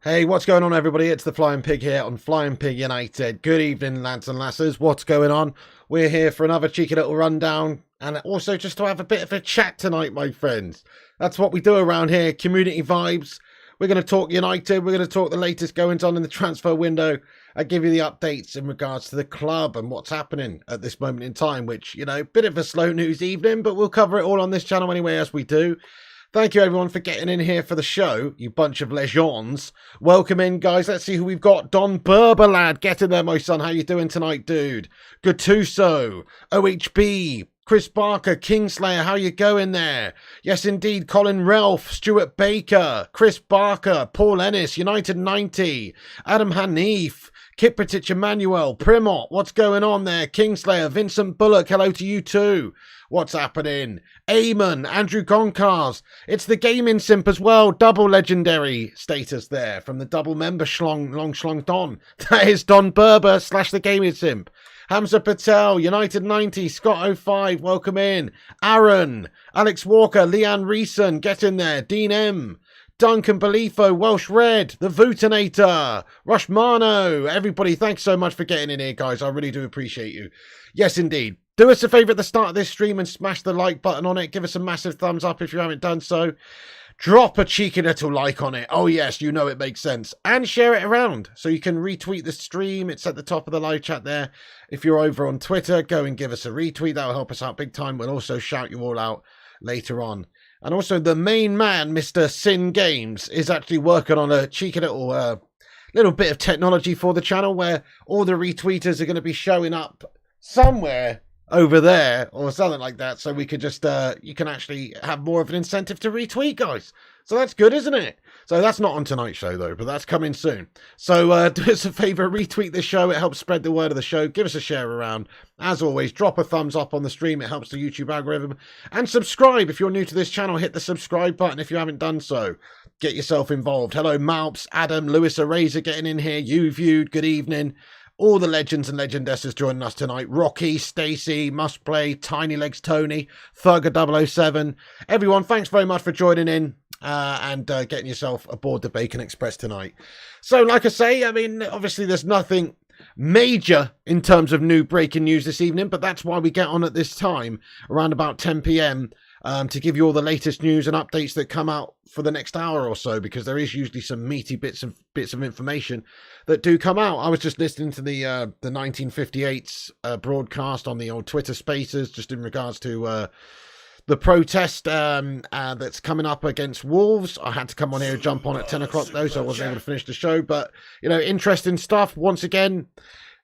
Hey, what's going on, everybody? It's the Flying Pig here on Flying Pig United. Good evening, lads and lasses. What's going on? We're here for another cheeky little rundown and also just to have a bit of a chat tonight, my friends. That's what we do around here, community vibes. We're going to talk United. We're going to talk the latest goings on in the transfer window. I give you the updates in regards to the club and what's happening at this moment in time, which, you know, bit of a slow news evening, but we'll cover it all on this channel anyway, as we do. Thank you, everyone, for getting in here for the show, you bunch of legends. Welcome in, guys. Let's see who we've got. Don Berber, lad. Get in there, my son. How you doing tonight, dude? Gattuso, OHB, Chris Barker, Kingslayer. How you going there? Yes, indeed. Colin Ralph, Stuart Baker, Chris Barker, Paul Ennis, United 90, Adam Hanif, Kiprotich Emmanuel, Primot. What's going on there? Kingslayer, Vincent Bullock. Hello to you too. What's happening? Eamon, Andrew Goncars. It's the gaming simp as well. Double legendary status there from the double member long schlong Don. That is Don Berber / the gaming simp. Hamza Patel, United 90, Scott 05, welcome in. Aaron, Alex Walker, Leanne Reeson, get in there. Dean M, Duncan Belifo, Welsh Red, The Vootinator, Rushmano. Everybody, thanks so much for getting in here, guys. I really do appreciate you. Yes, indeed. Do us a favour at the start of this stream and smash the like button on it. Give us a massive thumbs up if you haven't done so. Drop a cheeky little like on it. Oh, yes, you know it makes sense. And share it around so you can retweet the stream. It's at the top of the live chat there. If you're over on Twitter, go and give us a retweet. That'll help us out big time. We'll also shout you all out later on. And also the main man, Mr. Sin Games, is actually working on a cheeky little bit of technology for the channel where all the retweeters are going to be showing up somewhere over there or something like that, so we could just you can actually have more of an incentive to retweet, guys. So that's good, isn't it? So that's not on tonight's show though, but that's coming soon. So do us a favor, retweet the show. It helps spread the word of the show. Give us a share around. As always, drop a thumbs up on the stream. It helps the YouTube algorithm. And subscribe if you're new to this channel. Hit the subscribe button if you haven't done so. Get yourself involved. Hello Malps, Adam, Lewis Eraser getting in here. You Viewed, good evening. All the legends and legendesses joining us tonight. Rocky, Stacey, Must Play, Tiny Legs Tony, Thugger 007. Everyone, thanks very much for joining in and getting yourself aboard the Bacon Express tonight. So, like I say, I mean, obviously there's nothing major in terms of new breaking news this evening, but that's why we get on at this time, around about 10 p.m, to give you all the latest news and updates that come out for the next hour or so, because there is usually some meaty bits of information that do come out. I was just listening to the 1958's broadcast on the old Twitter Spaces, just in regards to the protest that's coming up against Wolves. I had to come on here and jump on at 10 o'clock though, so I wasn't able to finish the show. But you know, interesting stuff. Once again,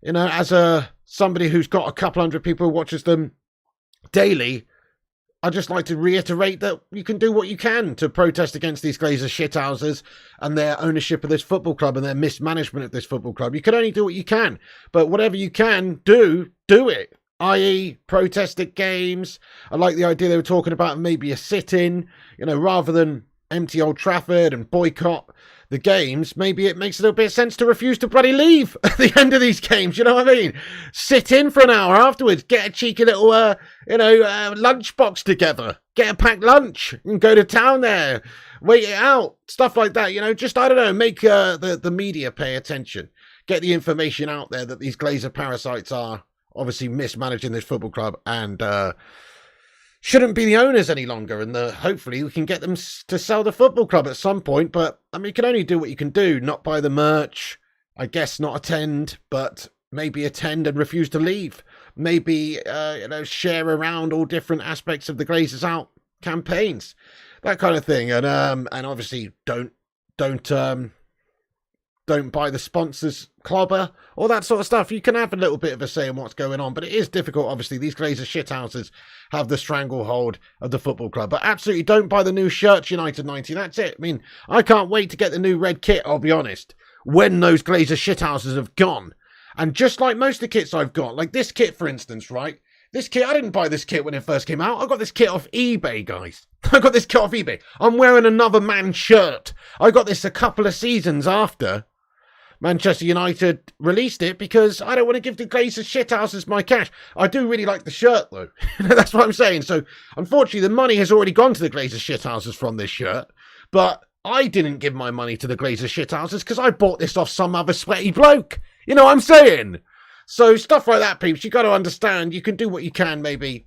you know, as somebody who's got a couple hundred people who watches them daily, I'd just like to reiterate that you can do what you can to protest against these Glazer shithouses and their ownership of this football club and their mismanagement of this football club. You can only do what you can, but whatever you can do it, i.e. protest at games. I like the idea they were talking about maybe a sit-in, you know, rather than empty Old Trafford and boycott the games. Maybe it makes a little bit of sense to refuse to bloody leave at the end of these games, you know what I mean? Sit in for an hour afterwards, get a cheeky little, lunchbox together, get a packed lunch and go to town there, wait it out, stuff like that, you know, just, I don't know, make the media pay attention, get the information out there that these Glazer parasites are obviously mismanaging this football club and shouldn't be the owners any longer, and hopefully we can get them to sell the football club at some point. But I mean, you can only do what you can do. Not buy the merch, I guess, not attend, but maybe attend and refuse to leave. Maybe share around all different aspects of the Glazers Out campaigns, that kind of thing. And obviously don't buy the sponsors clobber, all that sort of stuff. You can have a little bit of a say in what's going on, but it is difficult. Obviously, these Glazer shithouses have the stranglehold of the football club. But absolutely don't buy the new shirts, United 90. That's it. I mean, I can't wait to get the new red kit, I'll be honest, when those Glazer shithouses have gone. And just like most of the kits I've got, like this kit, for instance, right? This kit, I didn't buy this kit when it first came out. I got this kit off eBay, guys. I got this kit off eBay. I'm wearing another man's shirt. I got this a couple of seasons after Manchester United released it, because I don't want to give the Glazer shithouses my cash. I do really like the shirt, though. That's what I'm saying. So, unfortunately, the money has already gone to the Glazer shithouses from this shirt. But I didn't give my money to the Glazers shithouses because I bought this off some other sweaty bloke. You know what I'm saying? So stuff like that, peeps, you got to understand. You can do what you can, maybe.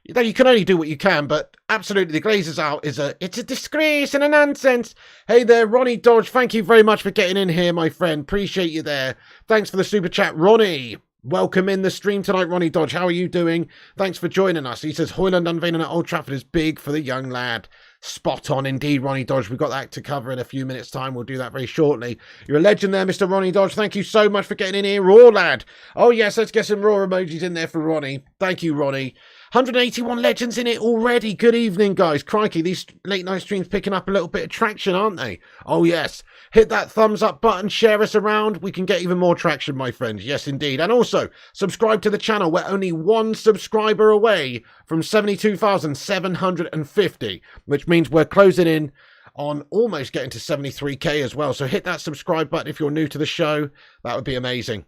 You can only do what you can, but absolutely, the Glazers out it's a disgrace and a nonsense. Hey there, Ronnie Dodge. Thank you very much for getting in here, my friend. Appreciate you there. Thanks for the super chat, Ronnie. Welcome in the stream tonight, Ronnie Dodge. How are you doing? Thanks for joining us. He says, Hojlund unveiling at Old Trafford is big for the young lad. Spot on indeed, Ronnie Dodge. We've got that to cover in a few minutes' time. We'll do that very shortly. You're a legend there, Mr. Ronnie Dodge. Thank you so much for getting in here. Raw, lad. Oh, yes, let's get some raw emojis in there for Ronnie. Thank you, Ronnie. 181 legends in it already. Good evening, guys. Crikey, these late night streams picking up a little bit of traction, aren't they? Oh, yes. Hit that thumbs up button. Share us around. We can get even more traction, my friends. Yes, indeed. And also, subscribe to the channel. We're only one subscriber away from 72,750, which means we're closing in on almost getting to 73k as well. So hit that subscribe button if you're new to the show. That would be amazing.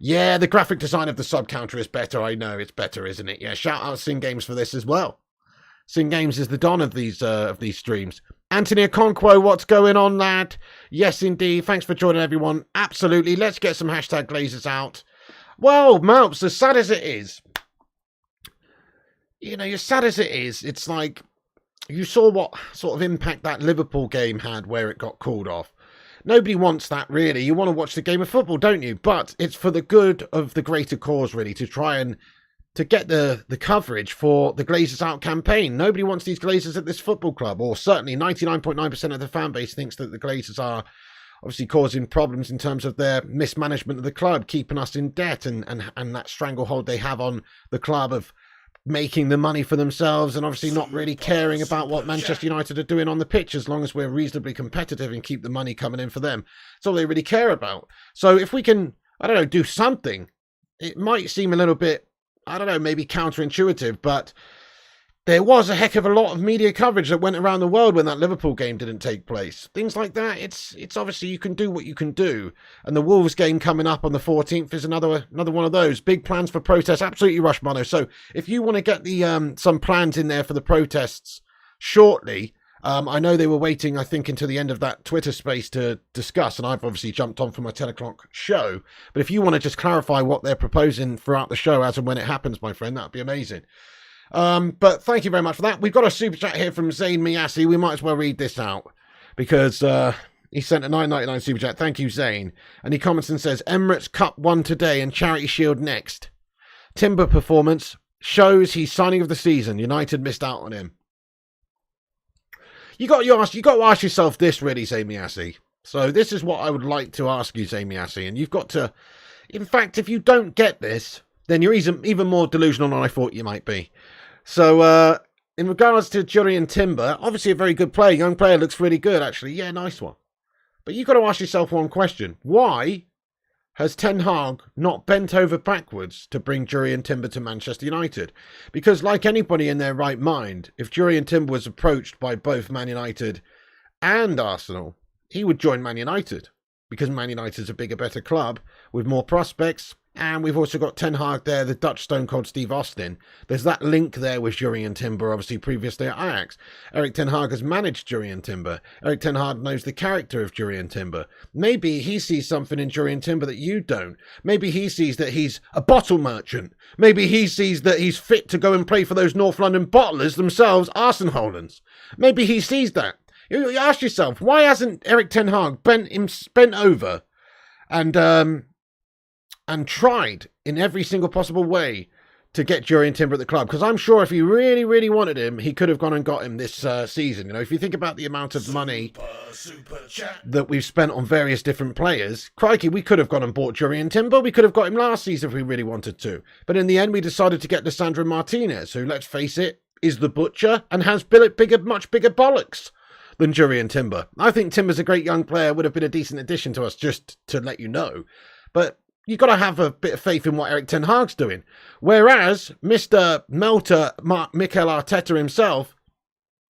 Yeah, the graphic design of the sub counter is better. I know it's better, isn't it? Yeah, shout out Sin Games for this as well. Sin Games is the don of these streams. Anthony Okonkwo, what's going on, lad? Yes, indeed. Thanks for joining, everyone. Absolutely. Let's get some hashtag Glazers out. Well, Malps, as sad as it is, you know, as sad as it is, it's like you saw what sort of impact that Liverpool game had where it got called off. Nobody wants that, really. You want to watch the game of football, don't you? But it's for the good of the greater cause, really, to try and to get the coverage for the Glazers out campaign. Nobody wants these Glazers at this football club, or certainly 99.9% of the fan base thinks that the Glazers are obviously causing problems in terms of their mismanagement of the club, keeping us in debt, and that stranglehold they have on the club of making the money for themselves and obviously not really caring about what Manchester United are doing on the pitch as long as we're reasonably competitive and keep the money coming in for them. That's all they really care about. So if we can, I don't know, do something, it might seem a little bit, I don't know, maybe counterintuitive, but there was a heck of a lot of media coverage that went around the world when that Liverpool game didn't take place. Things like that, it's obviously you can do what you can do. And the Wolves game coming up on the 14th is another one of those. Big plans for protests. Absolutely, Rushmano. So if you want to get the some plans in there for the protests shortly, I know they were waiting, I think, until the end of that Twitter space to discuss, and I've obviously jumped on for my 10 o'clock show. But if you want to just clarify what they're proposing throughout the show as and when it happens, my friend, that'd be amazing. But thank you very much for that. We've got a super chat here from Zayn Miyasi. We might as well read this out because he sent a $9.99 super chat. Thank you, Zayn. And he comments and says, Emirates Cup won today and Charity Shield next. Timber performance shows he's signing of the season. United missed out on him. You got to ask yourself this, really, Zayn Miyasi. So this is what I would like to ask you, Zayn Miyasi. And you've got to, in fact, if you don't get this, then you're even more delusional than I thought you might be. So, in regards to Jurrien Timber, obviously a very good player. Young player, looks really good, actually. Yeah, nice one. But you've got to ask yourself one question. Why has Ten Hag not bent over backwards to bring Jurrien Timber to Manchester United? Because like anybody in their right mind, if Jurrien Timber was approached by both Man United and Arsenal, he would join Man United. Because Man United's a bigger, better club with more prospects. And we've also got Ten Hag there, the Dutch Stone Cold Steve Austin. There's that link there with Jurrien Timber, obviously previously at Ajax. Erik Ten Hag has managed Jurrien Timber. Erik Ten Hag knows the character of Jurrien Timber. Maybe he sees something in Jurrien Timber that you don't. Maybe he sees that he's a bottle merchant. Maybe he sees that he's fit to go and play for those North London bottlers themselves, Arsenal Hollands. Maybe he sees that. You ask yourself, why hasn't Erik Ten Hag bent over and tried in every single possible way to get Jurrien Timber at the club? Because I'm sure if he really, really wanted him, he could have gone and got him this season. You know, if you think about the amount of money that we've spent on various different players, crikey, we could have gone and bought Jurrien Timber. We could have got him last season if we really wanted to. But in the end, we decided to get Lisandro Martinez, who, let's face it, is the butcher and has much bigger bollocks than Jurrien Timber. I think Timber's a great young player, would have been a decent addition to us, just to let you know. But you've got to have a bit of faith in what Erik Ten Hag's doing. Whereas Mr. Melter, Mikel Arteta himself,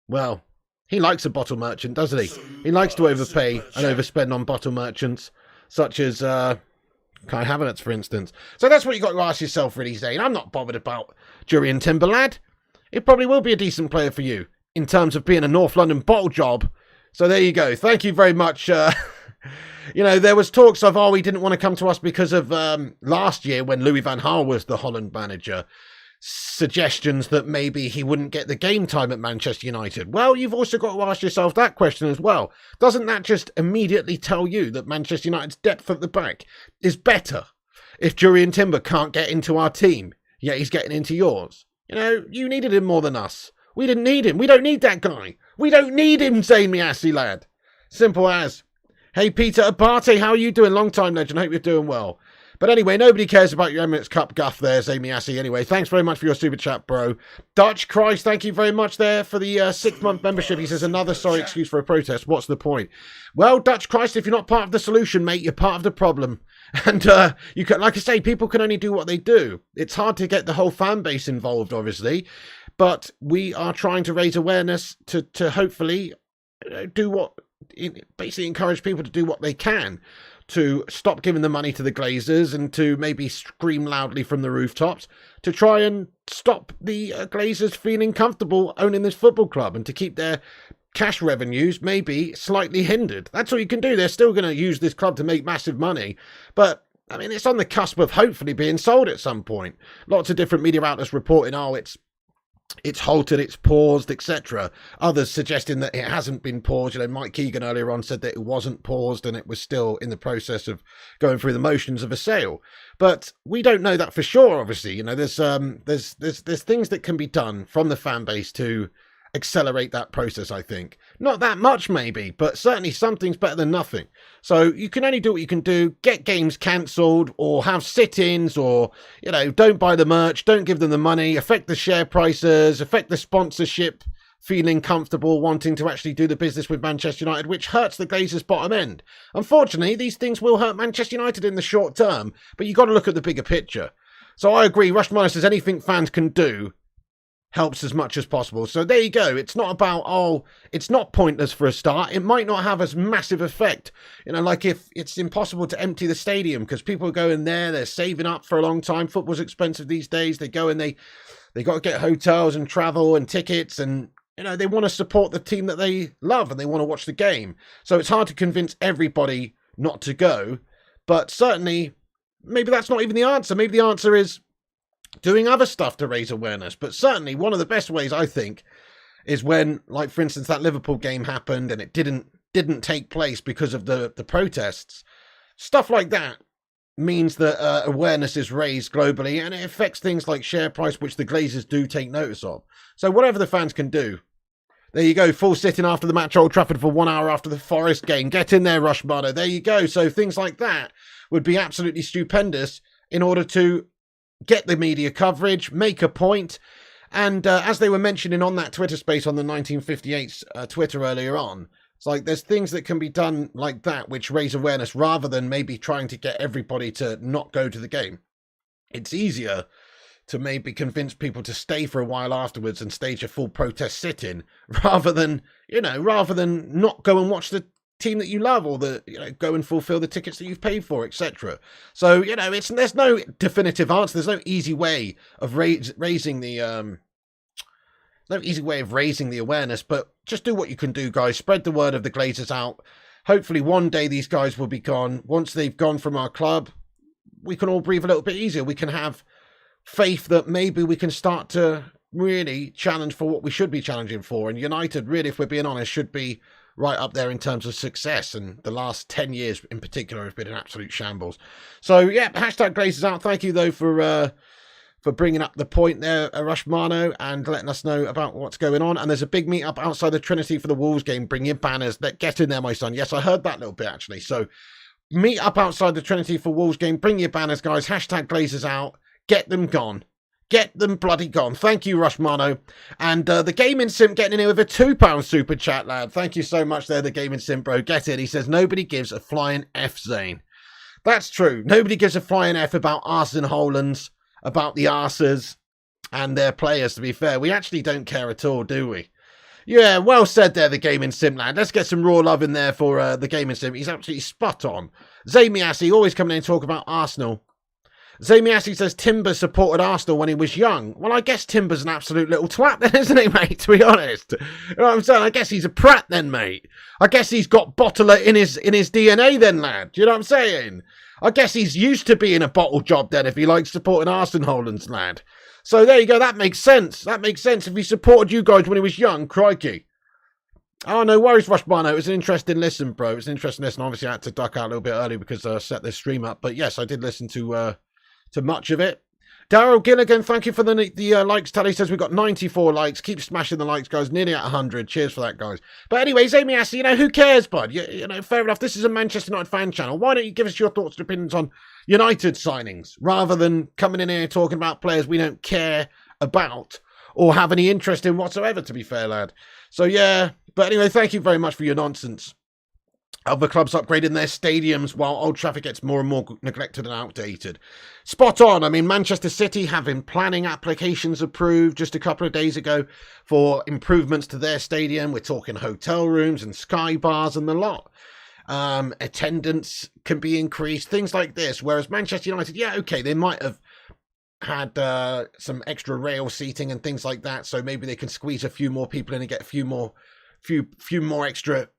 well, he likes a bottle merchant, doesn't he? He likes to overpay and overspend on bottle merchants, such as Kai Havertz, for instance. So that's what you've got to ask yourself, really, Zayn. I'm not bothered about Jurrien Timber, lad. It probably will be a decent player for you in terms of being a North London bottle job So there you go. Thank you very much. You know, there was talks of, he didn't want to come to us because of last year when Louis van Gaal was the Holland manager. Suggestions that maybe he wouldn't get the game time at Manchester United. Well, you've also got to ask yourself that question as well. Doesn't that just immediately tell you that Manchester United's depth at the back is better? If Jurrien Timber can't get into our team, yet he's getting into yours. You know, you needed him more than us. We didn't need him. We don't need that guy. We don't need him, Zayn Miassi, lad. Simple as. Hey, Peter Abate, how are you doing? Long time legend. Hope you're doing well. But anyway, nobody cares about your Emirates Cup guff there, Zayn Miassi. Anyway, thanks very much for your super chat, bro. Dutch Christ, thank you very much there for the 6-month membership. He says, another sorry excuse for a protest. What's the point? Well, Dutch Christ, if you're not part of the solution, mate, you're part of the problem. And you can, like I say, people can only do what they do. It's hard to get the whole fan base involved, obviously. But we are trying to raise awareness to hopefully do what, basically encourage people to do what they can to stop giving the money to the Glazers and to maybe scream loudly from the rooftops to try and stop the Glazers feeling comfortable owning this football club and to keep their cash revenues maybe slightly hindered. That's all you can do. They're still going to use this club to make massive money. But, I mean, it's on the cusp of hopefully being sold at some point. Lots of different media outlets reporting, it's halted, it's paused, etc. Others suggesting that it hasn't been paused. You know, Mike Keegan earlier on said that it wasn't paused and it was still in the process of going through the motions of a sale. But we don't know that for sure, obviously. You know, there's things that can be done from the fan base to accelerate that process, I think. Not that much, maybe, but certainly something's better than nothing. So you can only do what you can do. Get games cancelled or have sit-ins or, you know, don't buy the merch, don't give them the money, affect the share prices, affect the sponsorship, feeling comfortable, wanting to actually do the business with Manchester United, which hurts the Glazers' bottom end. Unfortunately, these things will hurt Manchester United in the short term, but you've got to look at the bigger picture. So I agree, Rushmire says anything fans can do helps as much as possible. So there you go. It's not about, it's not pointless for a start. It might not have as massive effect. You know, like if it's impossible to empty the stadium because people go in there, they're saving up for a long time. Football's expensive these days. They go and they got to get hotels and travel and tickets and, you know, they want to support the team that they love and they want to watch the game. So it's hard to convince everybody not to go. But certainly, maybe that's not even the answer. Maybe the answer is doing other stuff to raise awareness. But certainly one of the best ways, I think, is when, like, for instance, that Liverpool game happened and it didn't take place because of the protests. Stuff like that means that awareness is raised globally and it affects things like share price, which the Glazers do take notice of. So whatever the fans can do. There you go, full sitting after the match, Old Trafford for 1 hour after the Forest game. Get in there, Rushmano. There you go. So things like that would be absolutely stupendous in order to get the media coverage, make a point. And as they were mentioning on that Twitter space on the 1958 Twitter earlier on, it's like there's things that can be done like that which raise awareness rather than maybe trying to get everybody to not go to the game. It's easier to maybe convince people to stay for a while afterwards and stage a full protest sit-in rather than not go and watch the team that you love or go and fulfill the tickets that you've paid for, etc. So, you know, there's no definitive answer. There's no easy way of raising the awareness, but just do what you can do, guys. Spread the word of the Glazers out. Hopefully one day these guys will be gone. Once they've gone from our club, we can all breathe a little bit easier. We can have faith that maybe we can start to really challenge for what we should be challenging for. And United, really, if we're being honest, should be right up there in terms of success. And the last 10 years in particular have been an absolute shambles. So, yeah, hashtag Glazers out. Thank you, though, for bringing up the point there, Rushmano, and letting us know about what's going on. And there's a big meet-up outside the Trinity for the Wolves game. Bring your banners. Get in there, my son. Yes, I heard that little bit, actually. So, meet up outside the Trinity for Wolves game. Bring your banners, guys. Hashtag Glazers out. Get them gone. Get them bloody gone. Thank you, Rushmano. And the Gaming Simp getting in here with a £2 super chat, lad. Thank you so much there, the Gaming Simp, bro. Get it. He says, nobody gives a flying F, Zane. That's true. Nobody gives a flying F about Arsene Hojlunds, about the Arsers and their players, to be fair. We actually don't care at all, do we? Yeah, well said there, the Gaming Sim, lad. Let's get some raw love in there for the Gaming Sim. He's absolutely spot on. Zayn Miassi always coming in and talk about Arsenal. Zamiassi says Timber supported Arsenal when he was young. Well, I guess Timber's an absolute little twat then, isn't he, mate, to be honest? You know what I'm saying? I guess he's a prat then, mate. I guess he's got bottler in his DNA then, lad. Do you know what I'm saying? I guess he's used to being a bottle job then if he likes supporting Arsenal Hojlund's lad. So there you go. That makes sense. That makes sense. If he supported you guys when he was young, crikey. Oh, no worries, Rushbano. It was an interesting listen, bro. It was an interesting listen. Obviously, I had to duck out a little bit early because I set this stream up. But yes, I did listen to much of it. Daryl Gilligan, thank you for the likes tally. Says we've got 94 likes. Keep smashing the likes, guys. Nearly at 100. Cheers for that, guys. But anyways, Amy Assey, who cares, bud? You know, fair enough. This is a Manchester United fan channel. Why don't you give us your thoughts and opinions on United signings rather than coming in here talking about players we don't care about or have any interest in whatsoever, to be fair, lad. So, yeah. But anyway, thank you very much for your nonsense. Other clubs upgrading their stadiums while Old Trafford gets more and more neglected and outdated. Spot on. I mean, Manchester City having planning applications approved just a couple of days ago for improvements to their stadium. We're talking hotel rooms and sky bars and the lot. Attendance can be increased, things like this. Whereas Manchester United, yeah, okay, they might have had some extra rail seating and things like that. So maybe they can squeeze a few more people in and get a few more extra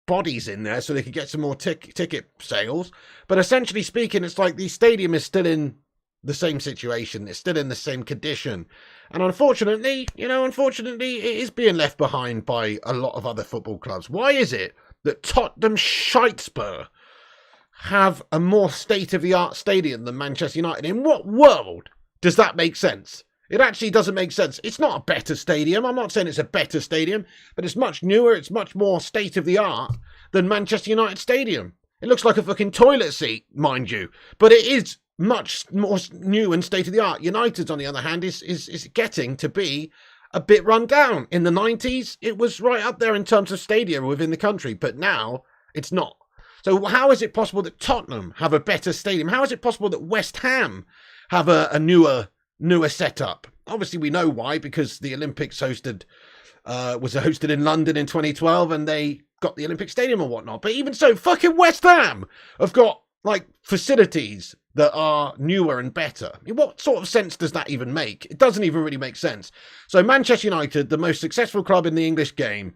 bodies in there so they could get some more ticket sales. But essentially speaking, it's like the stadium is still in the same situation. It's still in the same condition. And unfortunately, it is being left behind by a lot of other football clubs. Why is it that Tottenham Shitespur have a more state-of-the-art stadium than Manchester United? In what world does that make sense? It actually doesn't make sense. It's not a better stadium. I'm not saying it's a better stadium, but it's much newer. It's much more state-of-the-art than Manchester United Stadium. It looks like a fucking toilet seat, mind you, but it is much more new and state-of-the-art. United's, on the other hand, is getting to be a bit run down. In the 90s, it was right up there in terms of stadium within the country, but now it's not. So how is it possible that Tottenham have a better stadium? How is it possible that West Ham have a newer setup? Obviously, we know why, because the Olympics was hosted in London in 2012, and they got the Olympic Stadium and whatnot. But even so, fucking West Ham have got like facilities that are newer and better. I mean, what sort of sense does that even make? It doesn't even really make sense. So Manchester United, the most successful club in the English game,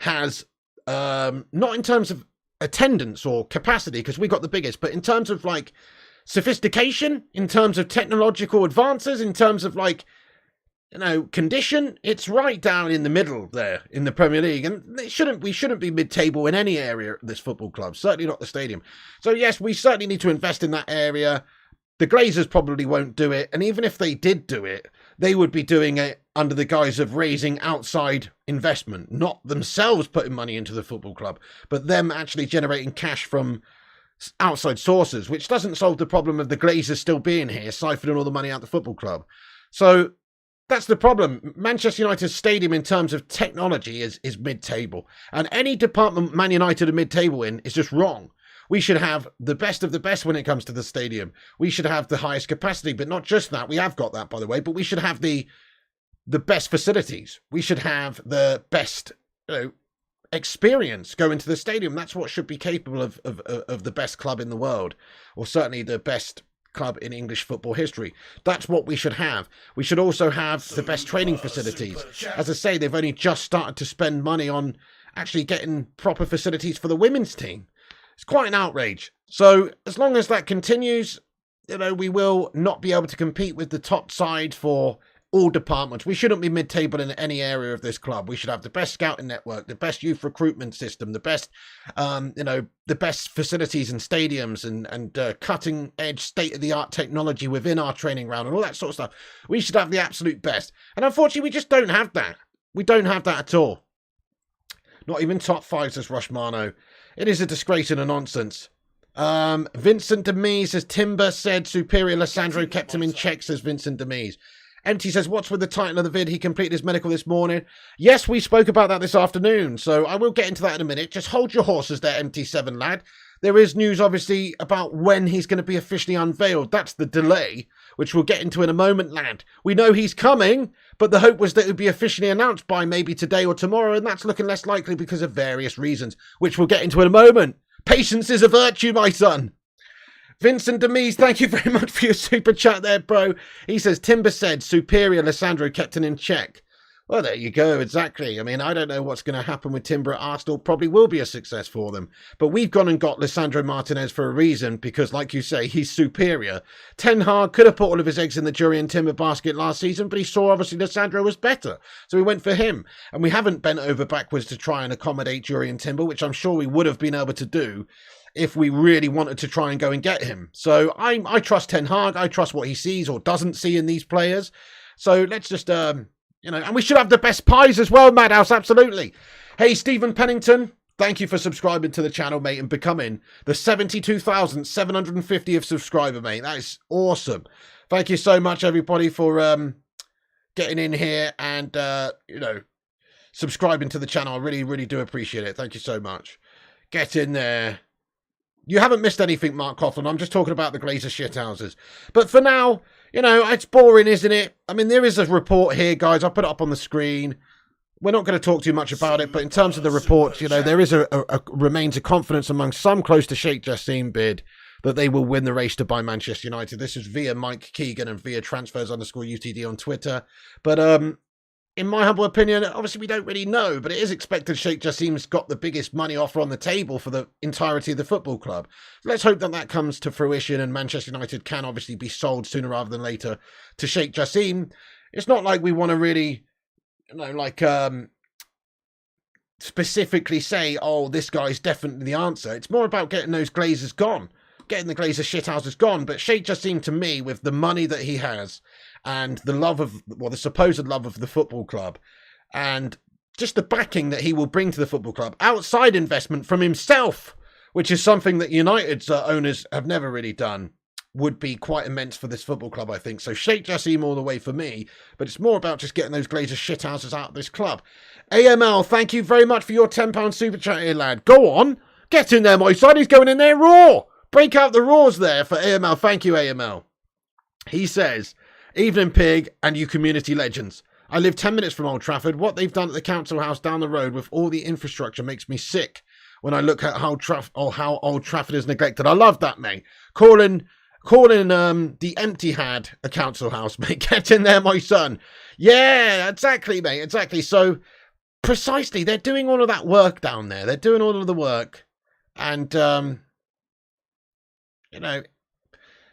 has not in terms of attendance or capacity, because we got the biggest, but in terms of like sophistication, in terms of technological advances, in terms of like, condition, it's right down in the middle there in the Premier League. And we shouldn't be mid-table in any area at this football club, certainly not the stadium. So yes, we certainly need to invest in that area. The Glazers probably won't do it. And even if they did do it, they would be doing it under the guise of raising outside investment, not themselves putting money into the football club, but them actually generating cash from outside sources, which doesn't solve the problem of the Glazers still being here, siphoning all the money out the football club. So that's the problem. Manchester United's stadium in terms of technology is mid-table. And any department Man United are mid-table in is just wrong. We should have the best of the best when it comes to the stadium. We should have the highest capacity, but not just that. We have got that, by the way, but we should have the best facilities. We should have the best experience going to the stadium. That's what should be capable of the best club in the world, or certainly the best club in English football history. That's what we should have. We should also have the best training facilities. As I say, they've only just started to spend money on actually getting proper facilities for the women's team. It's quite an outrage. So as long as that continues, we will not be able to compete with the top side for all departments. We shouldn't be mid-table in any area of this club. We should have the best scouting network, the best youth recruitment system, the best, the best facilities and stadiums and cutting-edge, state-of-the-art technology within our training ground and all that sort of stuff. We should have the absolute best. And unfortunately, we just don't have that. We don't have that at all. Not even top five, says Rushmano. It is a disgrace and a nonsense. Vincent Demise says, Timber said Superior Lissandro kept him in check, says Vincent Demise. Empty says, what's with the title of the vid? He completed his medical this morning. Yes, we spoke about that this afternoon, so I will get into that in a minute. Just hold your horses there, MT7 lad. There is news, obviously, about when he's going to be officially unveiled. That's the delay, which we'll get into in a moment, lad. We know he's coming, but the hope was that it would be officially announced by maybe today or tomorrow, and that's looking less likely because of various reasons, which we'll get into in a moment. Patience is a virtue, my son. Vincent Demise, thank you very much for your super chat there, bro. He says, Timber said, superior Lissandro kept him in check. Well, there you go, exactly. I mean, I don't know what's going to happen with Timber at Arsenal. Probably will be a success for them. But we've gone and got Lisandro Martinez for a reason, because, like you say, he's superior. Ten Hag could have put all of his eggs in the Jurriën Timber basket last season, but he saw, obviously, Lisandro was better. So we went for him. And we haven't bent over backwards to try and accommodate Jurriën Timber, which I'm sure we would have been able to do if we really wanted to try and go and get him. So I trust Ten Hag. I trust what he sees or doesn't see in these players. So let's just... and we should have the best pies as well, Madhouse, absolutely. Hey, Stephen Pennington, thank you for subscribing to the channel, mate, and becoming the 72,750th subscriber, mate. That is awesome. Thank you so much, everybody, for getting in here and, subscribing to the channel. I really, really do appreciate it. Thank you so much. Get in there. You haven't missed anything, Mark Coughlin. I'm just talking about the Glazer shithouses. But for now, it's boring, isn't it? I mean, there is a report here, guys. I'll put it up on the screen. We're not going to talk too much about it, but in terms of the report, there is remains a confidence among some close to Sheikh Jassim bid that they will win the race to buy Manchester United. This is via Mike Keegan and via transfers_UTD on Twitter. But in my humble opinion, obviously we don't really know, but it is expected Sheikh Jassim's got the biggest money offer on the table for the entirety of the football club. Let's hope that that comes to fruition and Manchester United can obviously be sold sooner rather than later to Sheikh Jassim. It's not like we want to really, specifically say, oh, this guy's definitely the answer. It's more about getting those Glazers gone, getting the Glazer shithouses gone. But Sheikh Jassim, to me, with the money that he has, and the love of, the supposed love of the football club, and just the backing that he will bring to the football club, outside investment from himself, which is something that United's owners have never really done, would be quite immense for this football club, I think. So Sheikh Jassim all the way for me, but it's more about just getting those Glazer shithouses out of this club. AML, thank you very much for your £10 super chat here, lad. Go on, get in there, my son. He's going in there raw. Break out the roars there for AML. Thank you, AML. He says, evening, Pig, and you community legends. I live 10 minutes from Old Trafford. What they've done at the council house down the road with all the infrastructure makes me sick when I look at how Old Trafford is neglected. I love that, mate. Calling the empty had a council house, mate. Get in there, my son. Yeah, exactly, mate. Exactly. So, precisely, they're doing all of that work down there. They're doing all of the work. And,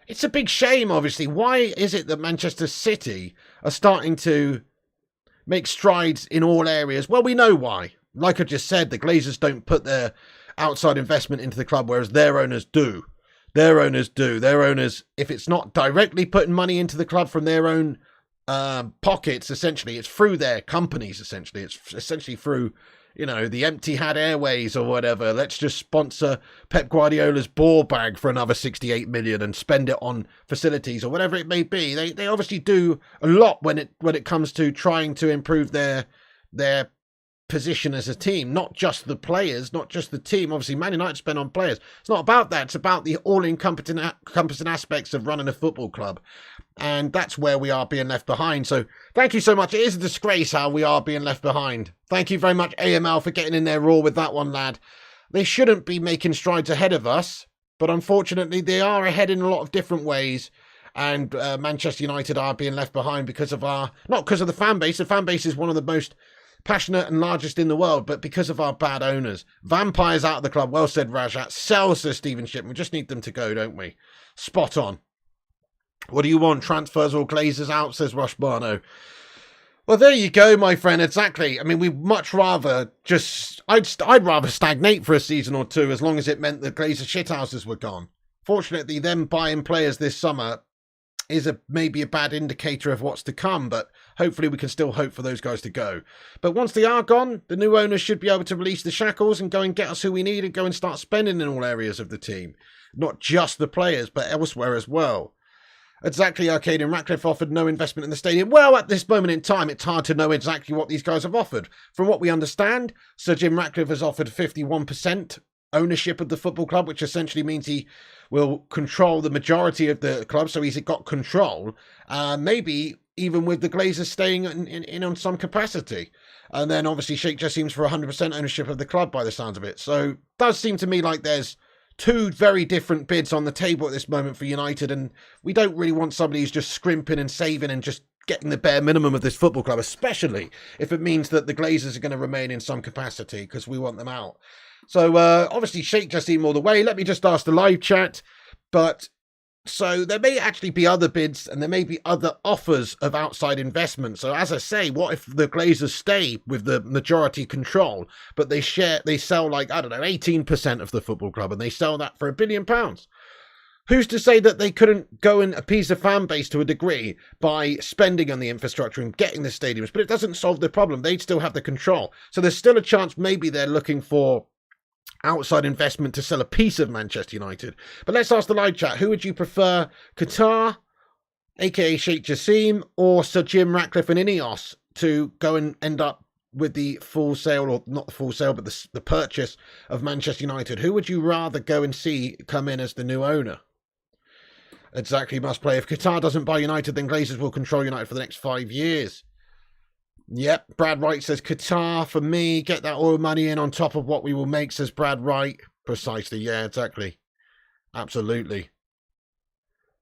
it's a big shame, obviously. Why is it that Manchester City are starting to make strides in all areas? Well, we know why. Like I just said, the Glazers don't put their outside investment into the club, whereas their owners do. Their owners do. Their owners, if it's not directly putting money into the club from their own pockets, essentially, it's through their companies, essentially. It's essentially through, the Empty Had Airways or whatever. Let's just sponsor Pep Guardiola's ball bag for another 68 million and spend it on facilities or whatever it may be. They obviously do a lot when it comes to trying to improve their position as a team, not just the players, not just the team. Obviously, Man United spend on players. It's not about that. It's about the all-encompassing aspects of running a football club. And that's where we are being left behind. So thank you so much. It is a disgrace how we are being left behind. Thank you very much, AML, for getting in there raw with that one, lad. They shouldn't be making strides ahead of us, but unfortunately they are ahead in a lot of different ways. And Manchester United are being left behind because of not because of the fan base. The fan base is one of the most passionate and largest in the world, but because of our bad owners. Vampires out of the club. Well said, Rajat. Sells to Stephen Shipman. We just need them to go, don't we? Spot on. What do you want? Transfers or Glazers out, says Rush Barno. Well, there you go, my friend. Exactly. I mean, we'd much rather I'd rather stagnate for a season or two as long as it meant the Glazer shithouses were gone. Fortunately, them buying players this summer is maybe a bad indicator of what's to come, but hopefully we can still hope for those guys to go. But once they are gone, the new owners should be able to release the shackles and go and get us who we need and go and start spending in all areas of the team. Not just the players, but elsewhere as well. Exactly, Arcadian Ratcliffe offered no investment in the stadium. Well, at this moment in time, it's hard to know exactly what these guys have offered. From what we understand, Sir Jim Ratcliffe has offered 51% ownership of the football club, which essentially means he will control the majority of the club, so he's got control, maybe even with the Glazers staying in on some capacity. And then obviously Sheikh Jassim's for 100% ownership of the club by the sounds of it. So it does seem to me like there's two very different bids on the table at this moment for United, and we don't really want somebody who's just scrimping and saving and just getting the bare minimum of this football club, especially if it means that the Glazers are going to remain in some capacity, because we want them out. So obviously Sheikh Jassim all the way. Let me just ask the live chat. But so there may actually be other bids, and there may be other offers of outside investment. So as I say, what if the Glazers stay with the majority control, but they sell like, I don't know, 18% of the football club, and they sell that for £1 billion? Who's to say that they couldn't go and appease the fan base to a degree by spending on the infrastructure and getting the stadiums? But it doesn't solve the problem. They'd still have the control. So there's still a chance maybe they're looking for outside investment to sell a piece of Manchester United. But let's ask the live chat. Who would you prefer? Qatar, aka Sheikh Jassim, or Sir Jim Ratcliffe and Ineos to go and end up with the full sale, or not the full sale, but the purchase of Manchester United? Who would you rather go and see come in as the new owner? Exactly, must play. If Qatar doesn't buy United, then Glazers will control United for the next 5 years. Yep, Brad Wright says Qatar for me. Get that oil money in on top of what we will make, says Brad Wright. Precisely, yeah, exactly. Absolutely.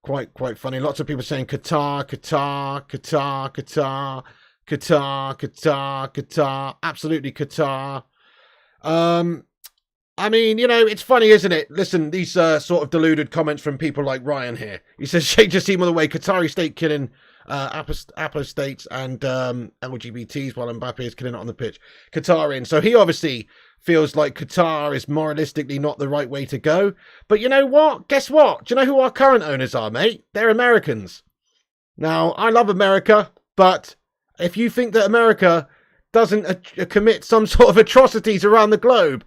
Quite funny. Lots of people saying Qatar, Qatar, Qatar, Qatar, Qatar, Qatar, Qatar. Absolutely Qatar. I mean, you know, it's funny, isn't it? Listen, these sort of deluded comments from people like Ryan here. He says, Sheikh Jassim on the way, Qatari state killing apostates and LGBTs while Mbappe is killing it on the pitch. Qatar in. So he obviously feels like Qatar is moralistically not the right way to go. But you know what? Guess what? Do you know who our current owners are, mate? They're Americans. Now, I love America, but if you think that America doesn't commit some sort of atrocities around the globe,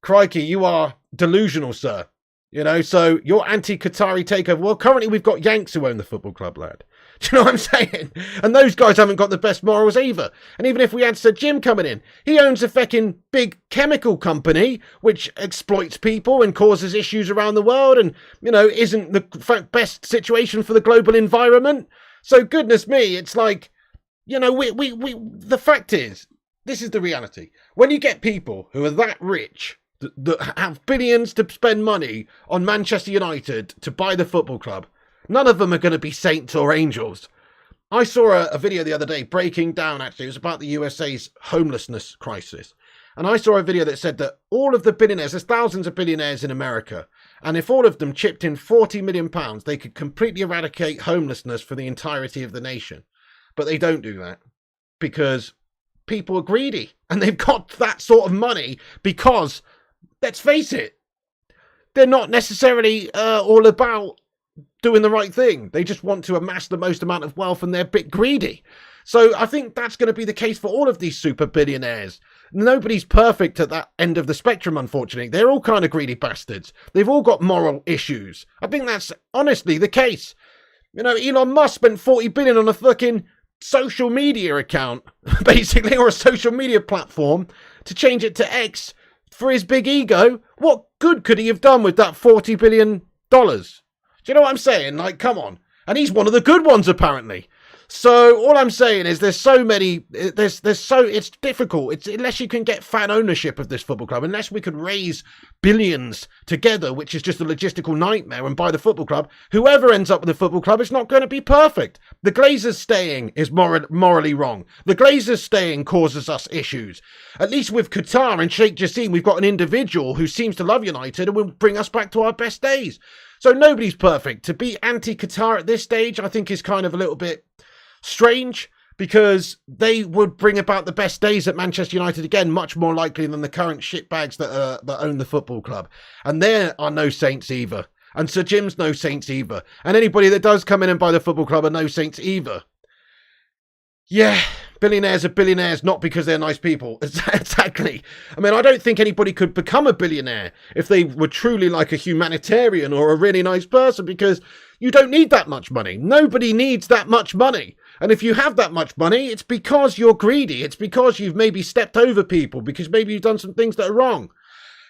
crikey, you are delusional, sir. You know, so your anti-Qatari takeover. Well, currently we've got Yanks who own the football club, lad. Do you know what I'm saying? And those guys haven't got the best morals either. And even if we had Sir Jim coming in, he owns a fecking big chemical company which exploits people and causes issues around the world and, you know, isn't the best situation for the global environment. So goodness me, it's like, you know, the fact is, this is the reality. When you get people who are that rich, that have billions to spend money on Manchester United to buy the football club, none of them are going to be saints or angels. I saw a video the other day breaking down, actually, it was about the USA's homelessness crisis. And I saw a video that said that all of the billionaires, there's thousands of billionaires in America, and if all of them chipped in £40 million, they could completely eradicate homelessness for the entirety of the nation. But they don't do that because people are greedy and they've got that sort of money because, let's face it, they're not necessarily all about doing the right thing. They just want to amass the most amount of wealth and they're a bit greedy. So I think that's going to be the case for all of these super billionaires. Nobody's perfect at that end of the spectrum, unfortunately. They're all kind of greedy bastards. They've all got moral issues. I think that's honestly the case. You know, Elon Musk spent 40 billion on a fucking social media account, basically, or a social media platform to change it to X for his big ego. What good could he have done with that $40 billion? Do you know what I'm saying? Like, come on. And he's one of the good ones, apparently. So all I'm saying is there's so many, it's difficult. It's unless you can get fan ownership of this football club, unless we can raise billions together, which is just a logistical nightmare, and buy the football club, whoever ends up with the football club, it's not going to be perfect. The Glazers staying is morally wrong. The Glazers staying causes us issues. At least with Qatar and Sheikh Jassim, we've got an individual who seems to love United and will bring us back to our best days. So nobody's perfect. To be anti-Qatar at this stage, I think is kind of a little bit strange, because they would bring about the best days at Manchester United again, much more likely than the current shitbags that own the football club. And there are no saints either. And Sir Jim's no saints either. And anybody that does come in and buy the football club are no saints either. Yeah, billionaires are billionaires not because they're nice people. Exactly. I mean, I don't think anybody could become a billionaire if they were truly like a humanitarian or a really nice person, because you don't need that much money. Nobody needs that much money. And if you have that much money, it's because you're greedy. It's because you've maybe stepped over people, because maybe you've done some things that are wrong.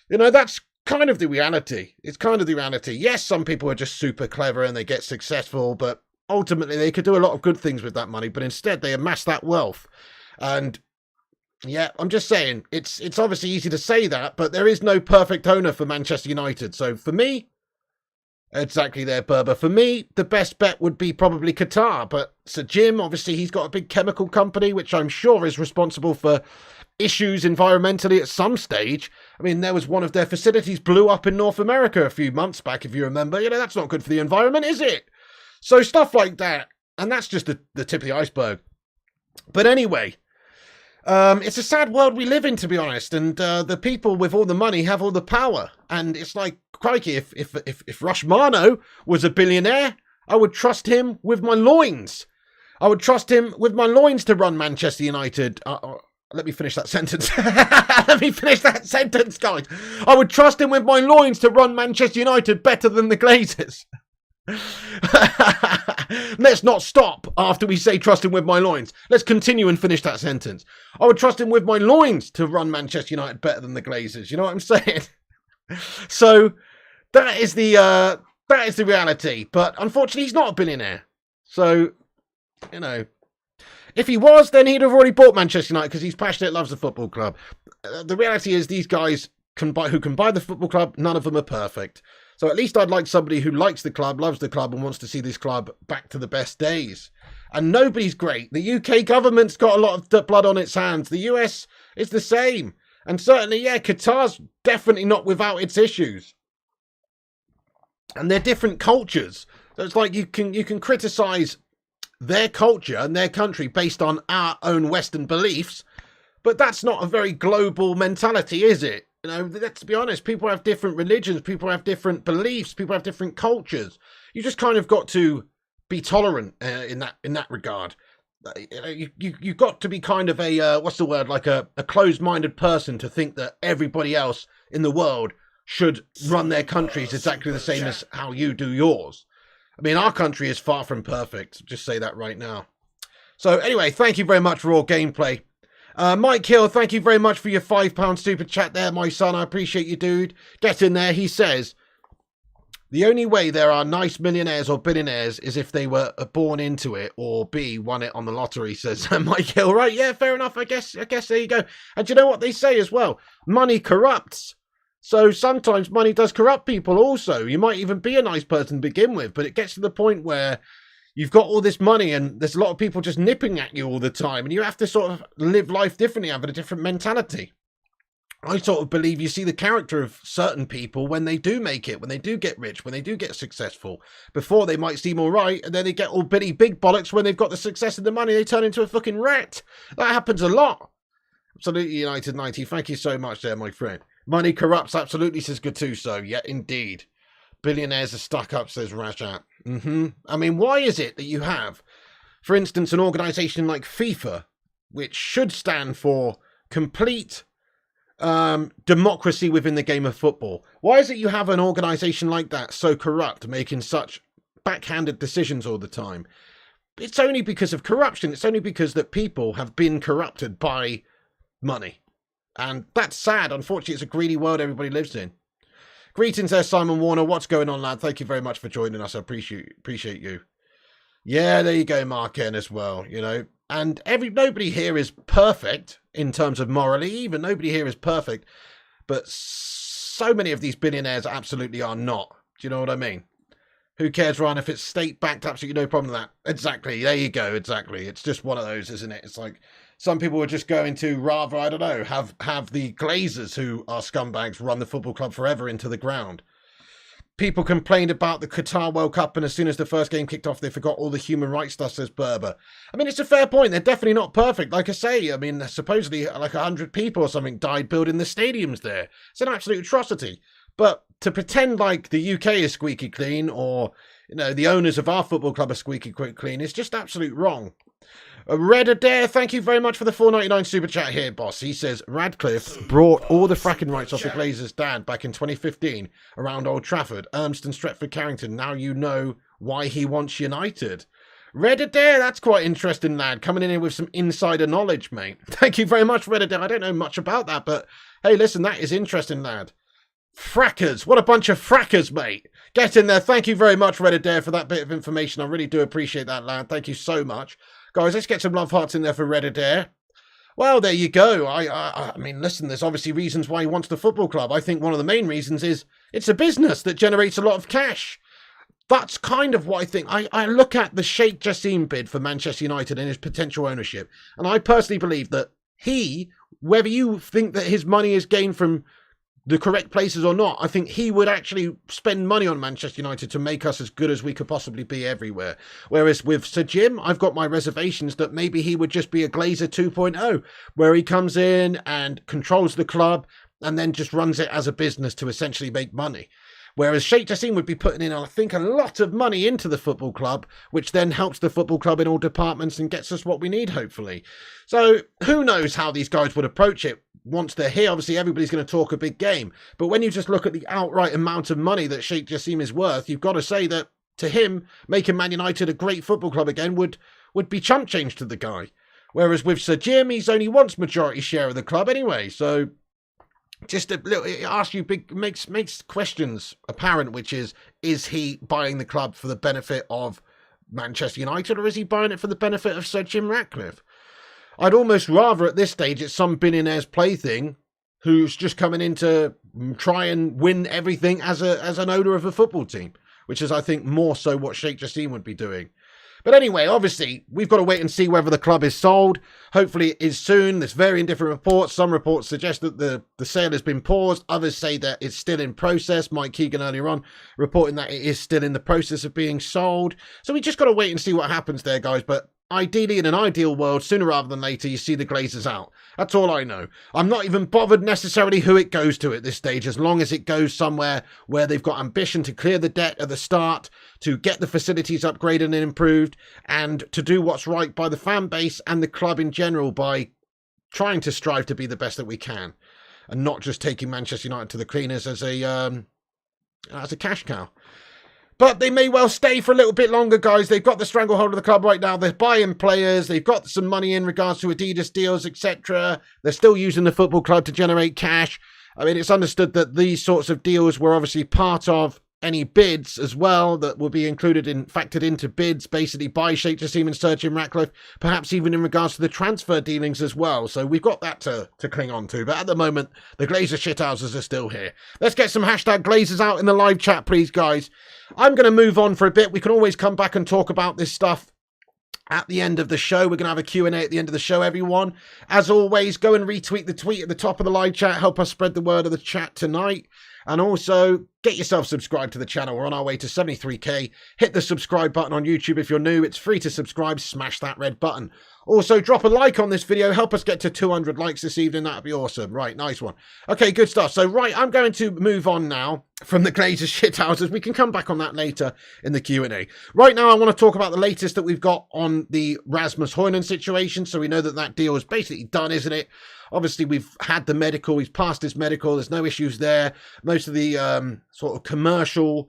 You know, that's kind of the reality. It's kind of the reality. Yes, some people are just super clever and they get successful, but ultimately they could do a lot of good things with that money, but instead they amass that wealth. And Yeah, I'm just saying, it's obviously easy to say that, but there is no perfect owner for Manchester United. So for me, exactly there, Berber. For me, the best bet would be probably Qatar. But Sir Jim, obviously, he's got a big chemical company, which I'm sure is responsible for issues environmentally at some stage. I mean, there was one of their facilities blew up in North America a few months back, if you remember. You know, that's not good for the environment, is it? So stuff like that. And that's just the tip of the iceberg. But anyway, it's a sad world we live in, to be honest, and the people with all the money have all the power. And it's like, crikey, if Rushmano was a billionaire, I would trust him with my loins. I would trust him with my loins to run Manchester United. Let me finish that sentence. Let me finish that sentence, guys. I would trust him with my loins to run Manchester United better than the Glazers. Let's not stop after we say trust him with my loins. Let's continue and finish that sentence. I would trust him with my loins to run Manchester United better than the Glazers. You know what I'm saying? So that is the reality. But unfortunately, he's not a billionaire. So, you know, if he was, then he'd have already bought Manchester United because he's passionate, loves the football club. The reality is these guys who can buy the football club, none of them are perfect. So at least I'd like somebody who likes the club, loves the club, and wants to see this club back to the best days. And nobody's great. The UK government's got a lot of blood on its hands. The US is the same. And certainly, yeah, Qatar's definitely not without its issues. And they're different cultures. So it's like you can criticise their culture and their country based on our own Western beliefs, but that's not a very global mentality, is it? You know, let's be honest, people have different religions, people have different beliefs, people have different cultures. You just kind of got to be tolerant in that regard. You've got to be kind of a, what's the word, like a closed-minded person to think that everybody else in the world should run their countries exactly the same as how you do yours. I mean, our country is far from perfect. Just say that right now. So anyway, thank you very much for all gameplay. Mike Hill, thank you very much for your £5 super chat there, my son. I appreciate you, dude. Get in there. He says, the only way there are nice millionaires or billionaires is if they were born into it or B, won it on the lottery, says Mike Hill. Right, yeah, fair enough. I guess there you go. And you know what they say as well? Money corrupts. So sometimes money does corrupt people also. You might even be a nice person to begin with, but it gets to the point where you've got all this money and there's a lot of people just nipping at you all the time, and you have to sort of live life differently, have a different mentality. I sort of believe you see the character of certain people when they do make it, when they do get rich, when they do get successful. Before they might seem all right, and then they get all bitty big bollocks when they've got the success and the money, they turn into a fucking rat. That happens a lot. Absolutely, United 90. Thank you so much there, my friend. Money corrupts, absolutely, says Gattuso. Yeah, indeed. Billionaires are stuck up, says Rajat. I mean, why is it that you have, for instance, an organisation like FIFA, which should stand for complete democracy within the game of football? Why is it you have an organisation like that so corrupt, making such backhanded decisions all the time? It's only because of corruption. It's only because that people have been corrupted by money. And that's sad. Unfortunately, it's a greedy world everybody lives in. Greetings there, Simon Warner. What's going on, lad? Thank you very much for joining us. I appreciate you. Yeah, there you go, Mark N as well, you know. And nobody here is perfect in terms of morally. Even nobody here is perfect. But so many of these billionaires absolutely are not. Do you know what I mean? Who cares, Ryan? If it's state-backed, absolutely no problem with that. Exactly. There you go. Exactly. It's just one of those, isn't it? It's like some people are just going to rather, I don't know, have the Glazers, who are scumbags, run the football club forever into the ground. People complained about the Qatar World Cup, and as soon as the first game kicked off, they forgot all the human rights stuff, says Berber. I mean, it's a fair point. They're definitely not perfect. Like I say, I mean, supposedly like 100 people or something died building the stadiums there. It's an absolute atrocity. But to pretend like the UK is squeaky clean, or, you know, the owners of our football club are squeaky clean, is just absolute wrong. Red Adair, thank you very much for the $4.99 super chat here, boss. He says, Radcliffe brought all the fracking rights off the Glazers' dad back in 2015 around Old Trafford, Urmston, Stretford, Carrington. Now you know why he wants United. Red Adair, that's quite interesting, lad. Coming in here with some insider knowledge, mate. Thank you very much, Red Adair. I don't know much about that, but hey, listen, that is interesting, lad. Frackers. What a bunch of frackers, mate. Get in there. Thank you very much, Red Adair, for that bit of information. I really do appreciate that, lad. Thank you so much. Guys, let's get some love hearts in there for Red Adair. Well, there you go. I mean, listen, there's obviously reasons why he wants the football club. I think one of the main reasons is it's a business that generates a lot of cash. That's kind of what I think. I look at the Sheikh Jassim bid for Manchester United and his potential ownership, and I personally believe that he, whether you think that his money is gained from the correct places or not, I think he would actually spend money on Manchester United to make us as good as we could possibly be everywhere. Whereas with Sir Jim, I've got my reservations that maybe he would just be a Glazer 2.0, where he comes in and controls the club and then just runs it as a business to essentially make money. Whereas Sheikh Jassim would be putting in, I think, a lot of money into the football club, which then helps the football club in all departments and gets us what we need, hopefully. So who knows how these guys would approach it once they're here. Obviously, everybody's going to talk a big game. But when you just look at the outright amount of money that Sheikh Jassim is worth, you've got to say that, to him, making Man United a great football club again would be chump change to the guy. Whereas with Sir Jim, he's only wants majority share of the club anyway, so just a little, it asks you makes questions apparent, which is he buying the club for the benefit of Manchester United, or is he buying it for the benefit of Sir Jim Ratcliffe? I'd almost rather at this stage it's some billionaire's plaything who's just coming in to try and win everything as an owner of a football team, which is, I think, more so what Sheikh Jassim would be doing. But anyway, obviously, we've got to wait and see whether the club is sold. Hopefully it is soon. There's varying different reports. Some reports suggest that the sale has been paused. Others say that it's still in process. Mike Keegan earlier on reporting that it is still in the process of being sold. So we just got to wait and see what happens there, guys. But ideally, in an ideal world, sooner rather than later, you see the Glazers out. That's all I know. I'm not even bothered necessarily who it goes to at this stage, as long as it goes somewhere where they've got ambition to clear the debt at the start, to get the facilities upgraded and improved, and to do what's right by the fan base and the club in general by trying to strive to be the best that we can, and not just taking Manchester United to the cleaners as a cash cow. But they may well stay for a little bit longer, guys. They've got the stranglehold of the club right now. They're buying players. They've got some money in regards to Adidas deals, etc. They're still using the football club to generate cash. I mean, it's understood that these sorts of deals were obviously part of any bids as well that will be factored into bids basically by Sheikh Jassim and Sir Jim Ratcliffe, perhaps even in regards to the transfer dealings as well. So we've got that to cling on to. But at the moment, the Glazer shithouses are still here. Let's get some hashtag Glazers out in the live chat, please, guys. I'm going to move on for a bit. We can always come back and talk about this stuff at the end of the show. We're going to have a Q&A at the end of the show, everyone. As always, go and retweet the tweet at the top of the live chat. Help us spread the word of the chat tonight. And also, get yourself subscribed to the channel. We're on our way to 73k. Hit the subscribe button on YouTube if you're new. It's free to subscribe. Smash that red button. Also, drop a like on this video. Help us get to 200 likes this evening. That'd be awesome. Right, nice one. Okay, good stuff. So, right, I'm going to move on now from the Glazers shithouses. We can come back on that later in the Q&A. Right now, I want to talk about the latest that we've got on the Rasmus Hojlund situation. So we know that deal is basically done, isn't it? Obviously, we've had the medical. He's passed his medical. There's no issues there. Most of the sort of commercial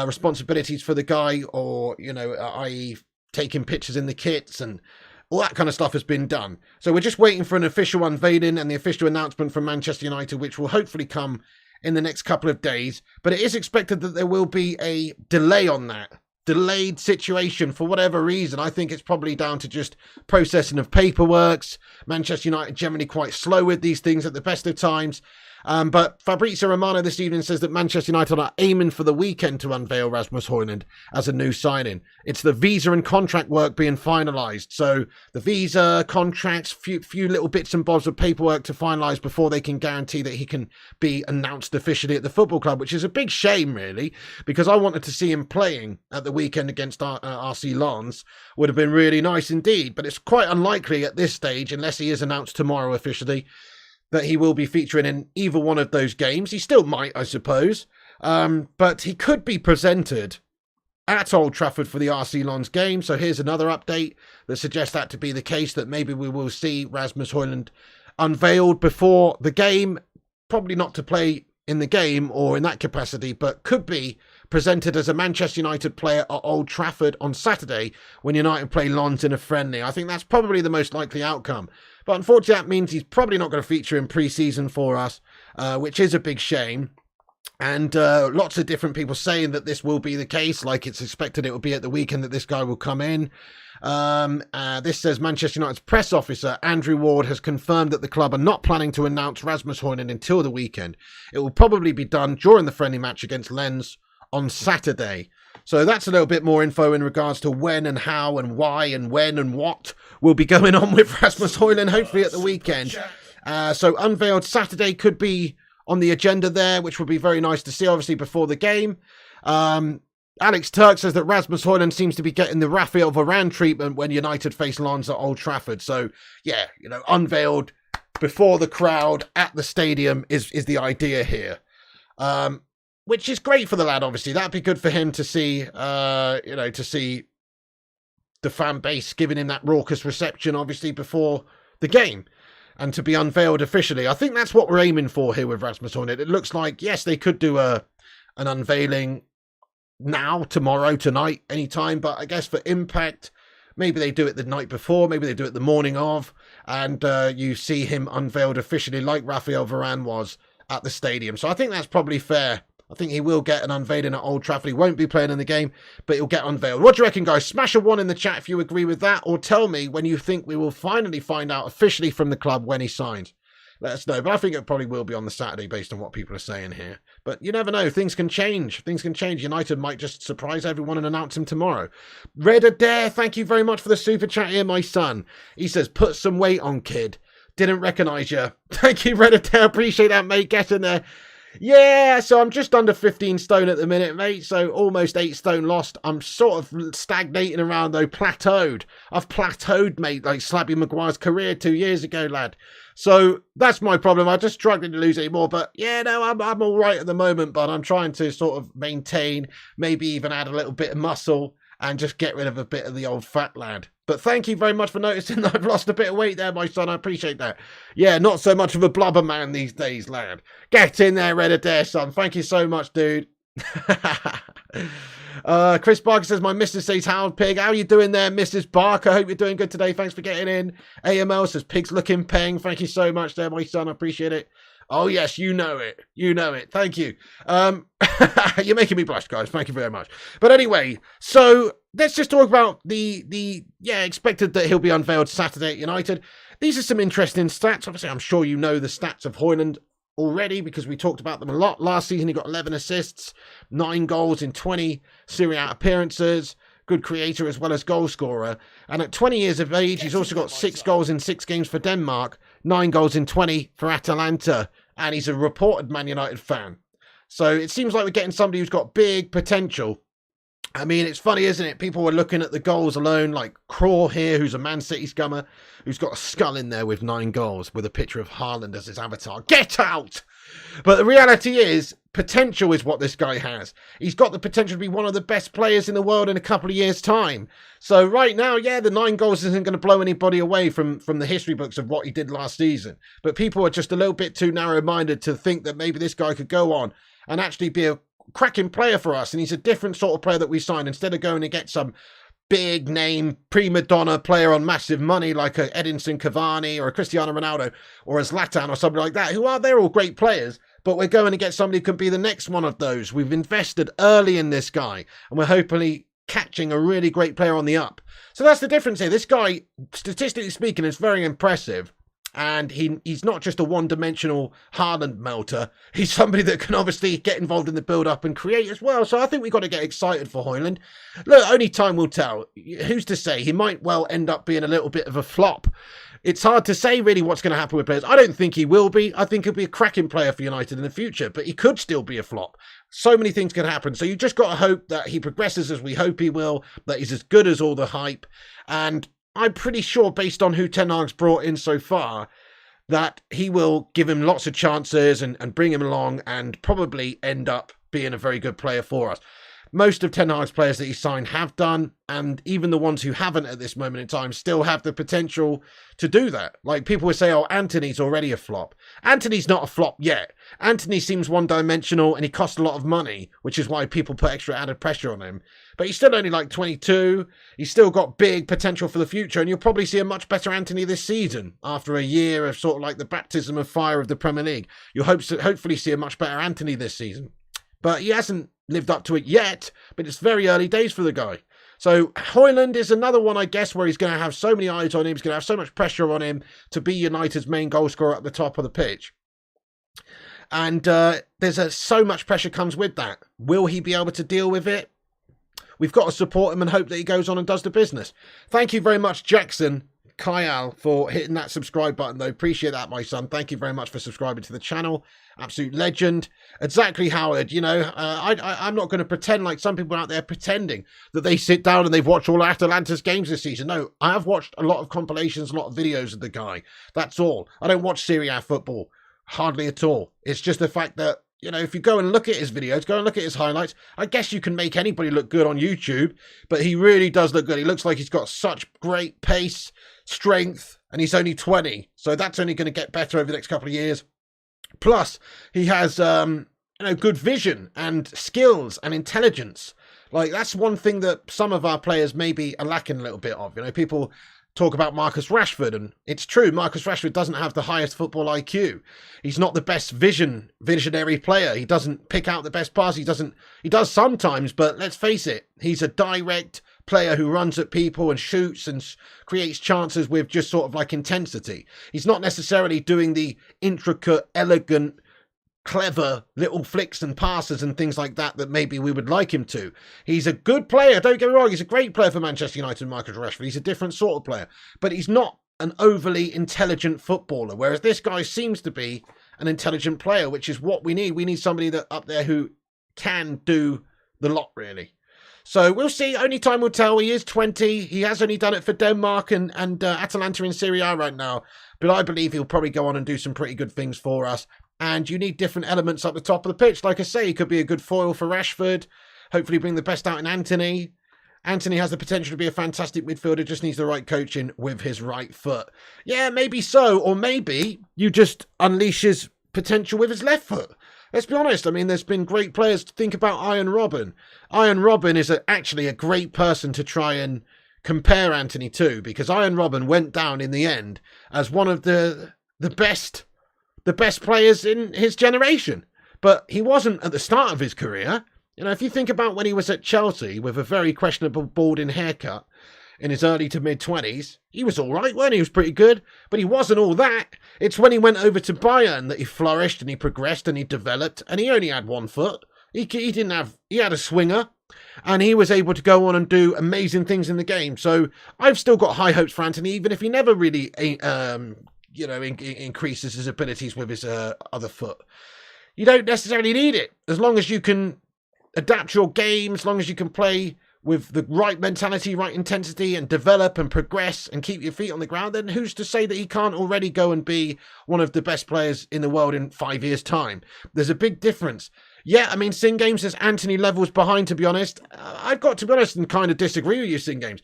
responsibilities for the guy, or, you know, i.e. taking pictures in the kits and all that kind of stuff has been done. So we're just waiting for an official unveiling and the official announcement from Manchester United, which will hopefully come in the next couple of days. But it is expected that there will be a delay on that. Delayed situation for whatever reason. I think it's probably down to just processing of paperworks. Manchester United generally quite slow with these things at the best of times. But Fabrizio Romano this evening says that Manchester United are aiming for the weekend to unveil Rasmus Hojlund as a new signing. It's the visa and contract work being finalised. So the visa, contracts, few little bits and bobs of paperwork to finalise before they can guarantee that he can be announced officially at the football club, which is a big shame, really, because I wanted to see him playing at the weekend against RC Lens. Would have been really nice indeed, but it's quite unlikely at this stage, unless he is announced tomorrow officially, that he will be featuring in either one of those games. He still might, I suppose. But he could be presented at Old Trafford for the RC Lens game. So here's another update that suggests that to be the case, that maybe we will see Rasmus Hojlund unveiled before the game. Probably not to play in the game or in that capacity, but could be presented as a Manchester United player at Old Trafford on Saturday when United play Lens in a friendly. I think that's probably the most likely outcome. But unfortunately, that means he's probably not going to feature in pre-season for us, which is a big shame. And lots of different people saying that this will be the case, like it's expected it will be at the weekend that this guy will come in. This says Manchester United's press officer, Andrew Ward, has confirmed that the club are not planning to announce Rasmus Hojlund until the weekend. It will probably be done during the friendly match against Lens on Saturday. So that's a little bit more info in regards to when and how and why and when and what will be going on with Rasmus Hojlund, hopefully at the weekend. So unveiled Saturday could be on the agenda there, which would be very nice to see, obviously, before the game. Alex Turk says that Rasmus Hojlund seems to be getting the Raphael Varane treatment when United face Lens at Old Trafford. So, yeah, unveiled before the crowd at the stadium is the idea here. Which is great for the lad, obviously. That'd be good for him to see, to see the fan base giving him that raucous reception, obviously, before the game. And to be unveiled officially. I think that's what we're aiming for here with Rasmus Hojlund. It looks like, yes, they could do an unveiling now, tomorrow, tonight, anytime. But I guess for impact, maybe they do it the night before. Maybe they do it the morning of. And you see him unveiled officially like Raphael Varane was at the stadium. So I think that's probably fair. I think he will get an unveiling at Old Trafford. He won't be playing in the game, but he'll get unveiled. What do you reckon, guys? Smash a 1 in the chat if you agree with that, or tell me when you think we will finally find out officially from the club when he signs. Let us know. But I think it probably will be on the Saturday based on what people are saying here. But you never know. Things can change. Things can change. United might just surprise everyone and announce him tomorrow. Red Adair, thank you very much for the super chat here, my son. He says, put some weight on, kid. Didn't recognise you. Thank you, Red Adair. Appreciate that, mate. Get in there. Yeah, so I'm just under 15 stone at the minute, mate. So almost 8 stone lost. I'm sort of stagnating around, though, plateaued. I've plateaued, mate, like Slabby Maguire's career 2 years ago, lad. So that's my problem. I just struggling to lose any more. But yeah, no, I'm all right at the moment. But I'm trying to sort of maintain, maybe even add a little bit of muscle and just get rid of a bit of the old fat lad. But thank you very much for noticing that I've lost a bit of weight there, my son. I appreciate that. Yeah, not so much of a blubber man these days, lad. Get in there, Red Adair, son. Thank you so much, dude. Chris Barker says, my missus says, Howard Pig. How you doing there, Mrs. Barker? Hope you're doing good today. Thanks for getting in. AML says, Pig's looking peng. Thank you so much there, my son. I appreciate it. Oh, yes, you know it. You know it. Thank you. You're making me blush, guys. Thank you very much. But anyway, so let's just talk about expected that he'll be unveiled Saturday at United. These are some interesting stats. Obviously, I'm sure you know the stats of Hojlund already because we talked about them a lot. Last season, he got 11 assists, 9 goals in 20 Serie A appearances. Good creator as well as goal scorer. And at 20 years of age, he's also got 6 goals in 6 games for Denmark, 9 goals in 20 for Atalanta. And he's a reported Man United fan. So it seems like we're getting somebody who's got big potential. I mean, it's funny, isn't it? People were looking at the goals alone, like Craw here, who's a Man City scummer, who's got a skull in there with 9 goals with a picture of Haaland as his avatar. Get out! But the reality is, potential is what this guy has. He's got the potential to be one of the best players in the world in a couple of years' time. So right now, yeah, the 9 goals isn't going to blow anybody away from the history books of what he did last season. But people are just a little bit too narrow-minded to think that maybe this guy could go on and actually be a cracking player for us. And he's a different sort of player that we signed. Instead of going to get some big name prima donna player on massive money like a Edinson Cavani or a Cristiano Ronaldo or a Zlatan or something like that, they're all great players, but we're going to get somebody who can be the next one of those. We've invested early in this guy and we're hopefully catching a really great player on the up. So that's the difference here. This guy, statistically speaking, is very impressive. And he's not just a one-dimensional Haaland melter. He's somebody that can obviously get involved in the build-up and create as well. So I think we've got to get excited for Hojlund. Look, only time will tell. Who's to say? He might well end up being a little bit of a flop. It's hard to say really what's going to happen with players. I don't think he will be. I think he'll be a cracking player for United in the future. But he could still be a flop. So many things can happen. So you just got to hope that he progresses as we hope he will. That he's as good as all the hype. And I'm pretty sure, based on who Ten Hag's brought in so far, that he will give him lots of chances and bring him along and probably end up being a very good player for us. Most of Ten Hag's players that he signed have done, and even the ones who haven't at this moment in time still have the potential to do that. Like, people would say, oh, Antony's already a flop. Antony's not a flop yet. Antony seems one-dimensional, and he costs a lot of money, which is why people put extra added pressure on him. But he's still only like 22. He's still got big potential for the future, and you'll probably see a much better Antony this season after a year of sort of like the baptism of fire of the Premier League. You'll hopefully see a much better Antony this season. But he hasn't lived up to it yet, but it's very early days for the guy. So Hojlund is another one, I guess, where he's going to have so many eyes on him, he's going to have so much pressure on him to be United's main goal scorer at the top of the pitch. And so much pressure comes with that. Will he be able to deal with it? We've got to support him and hope that he goes on and does the business. Thank you very much, Jackson Kyle, for hitting that subscribe button, though. Appreciate that, my son. Thank you very much for subscribing to the channel. Absolute legend. Exactly, Howard. You know, I'm not going to pretend like some people out there pretending that they sit down and they've watched all Atalanta's games this season. No, I have watched a lot of compilations, a lot of videos of the guy. That's all. I don't watch Serie A football. Hardly at all. It's just the fact that, you know, if you go and look at his videos, go and look at his highlights, I guess you can make anybody look good on YouTube, but he really does look good. He looks like he's got such great pace, strength, and he's only 20. So that's only going to get better over the next couple of years. Plus, he has, good vision and skills and intelligence. Like, that's one thing that some of our players maybe are lacking a little bit of. You know, people talk about Marcus Rashford, and it's true, Marcus Rashford doesn't have the highest football IQ. He's not the best visionary player. He doesn't pick out the best pass. He does sometimes, but let's face it, he's a direct player who runs at people and shoots and creates chances with just sort of like intensity. He's not necessarily doing the intricate, elegant, clever little flicks and passes and things like that maybe we would like him to. He's a good player, don't get me wrong, he's a great player for Manchester United, Marcus Rashford. He's a different sort of player, but he's not an overly intelligent footballer, whereas this guy seems to be an intelligent player, which is what we need. We need somebody that up there who can do the lot, really. So we'll see. Only time will tell. He is 20. He has only done it for Denmark and Atalanta in Serie A right now. But I believe he'll probably go on and do some pretty good things for us. And you need different elements up the top of the pitch. Like I say, he could be a good foil for Rashford. Hopefully bring the best out in Antony. Antony has the potential to be a fantastic midfielder. Just needs the right coaching with his right foot. Yeah, maybe so. Or maybe you just unleash his potential with his left foot. Let's be honest. I mean, there's been great players. Think about Ian Robben. Ian Robben is actually a great person to try and compare Antony to, because Ian Robben went down in the end as one of the best players in his generation. But he wasn't at the start of his career. You know, if you think about when he was at Chelsea with a very questionable balding haircut in his early to mid-20s, he was all right, weren't he? He was pretty good, but he wasn't all that. It's when he went over to Bayern that he flourished and he progressed and he developed, and he only had one foot. He had a swinger, and he was able to go on and do amazing things in the game. So I've still got high hopes for Antony, even if he never really, increases his abilities with his other foot. You don't necessarily need it. As long as you can adapt your game, as long as you can play with the right mentality, right intensity, and develop and progress and keep your feet on the ground, then who's to say that he can't already go and be one of the best players in the world in 5 years' time? There's a big difference. Yeah, I mean, Sin Games says Antony levels behind, to be honest. I've got to be honest and kind of disagree with you, Sin Games.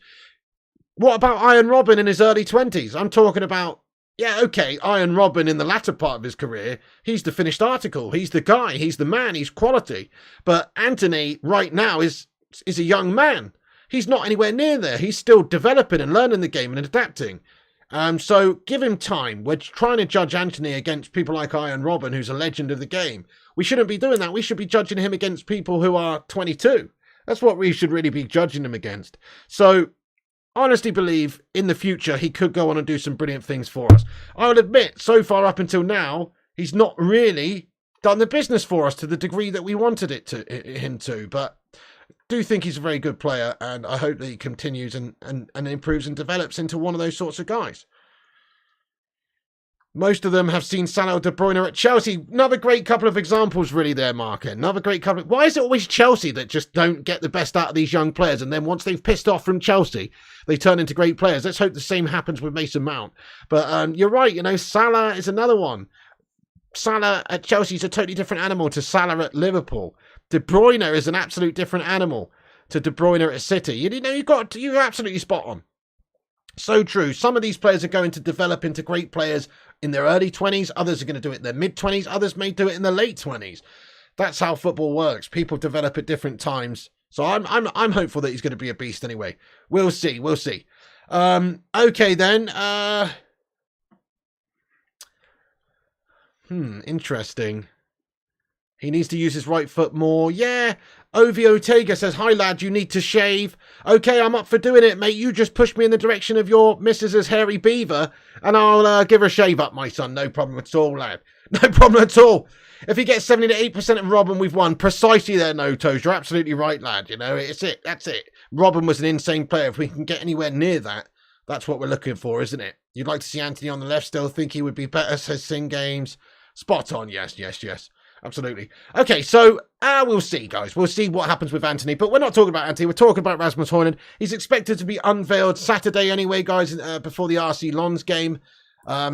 What about Ian Robben in his early 20s? I'm talking about, yeah, okay, Ian Robben in the latter part of his career, he's the finished article. He's the guy. He's the man. He's quality. But Antony right now is a young man. He's not anywhere near there. He's still developing and learning the game and adapting. So give him time. We're trying to judge Antony against people like Ian Robben, who's a legend of the game. We shouldn't be doing that. We should be judging him against people who are 22. That's what we should really be judging him against. So I honestly believe in the future he could go on and do some brilliant things for us. I will admit, so far up until now, he's not really done the business for us to the degree that we wanted him to. But I do think he's a very good player, and I hope that he continues and improves and develops into one of those sorts of guys. Most of them have seen Salah, De Bruyne at Chelsea. Another great couple of examples really there, Mark. Another great couple. Why is it always Chelsea that just don't get the best out of these young players, and then once they've pissed off from Chelsea, they turn into great players? Let's hope the same happens with Mason Mount. But you're right, you know, Salah is another one. Salah at Chelsea is a totally different animal to Salah at Liverpool. De Bruyne is an absolute different animal to De Bruyne at City. You're absolutely spot on. So true. Some of these players are going to develop into great players in their early 20s. Others are going to do it in their mid-20s. Others may do it in their late 20s. That's how football works. People develop at different times. So I'm hopeful that he's going to be a beast anyway. We'll see. We'll see. Okay then. Interesting. He needs to use his right foot more. Yeah. Ovi Ortega says, hi, lad, you need to shave. Okay, I'm up for doing it, mate. You just push me in the direction of your missus's hairy beaver, and I'll give her a shave up, my son. No problem at all, lad. No problem at all. If he gets 70 to 8% of Robin, we've won. Precisely there, No Toes. You're absolutely right, lad. You know, it's it. That's it. Robin was an insane player. If we can get anywhere near that, that's what we're looking for, isn't it? You'd like to see Anthony on the left still. Think he would be better, says Sing Games. Spot on. Yes, yes, yes. Absolutely. Okay, so we'll see, guys. We'll see what happens with Anthony. But we're not talking about Anthony. We're talking about Rasmus Hojlund. He's expected to be unveiled Saturday anyway, guys, before the RC Lons game.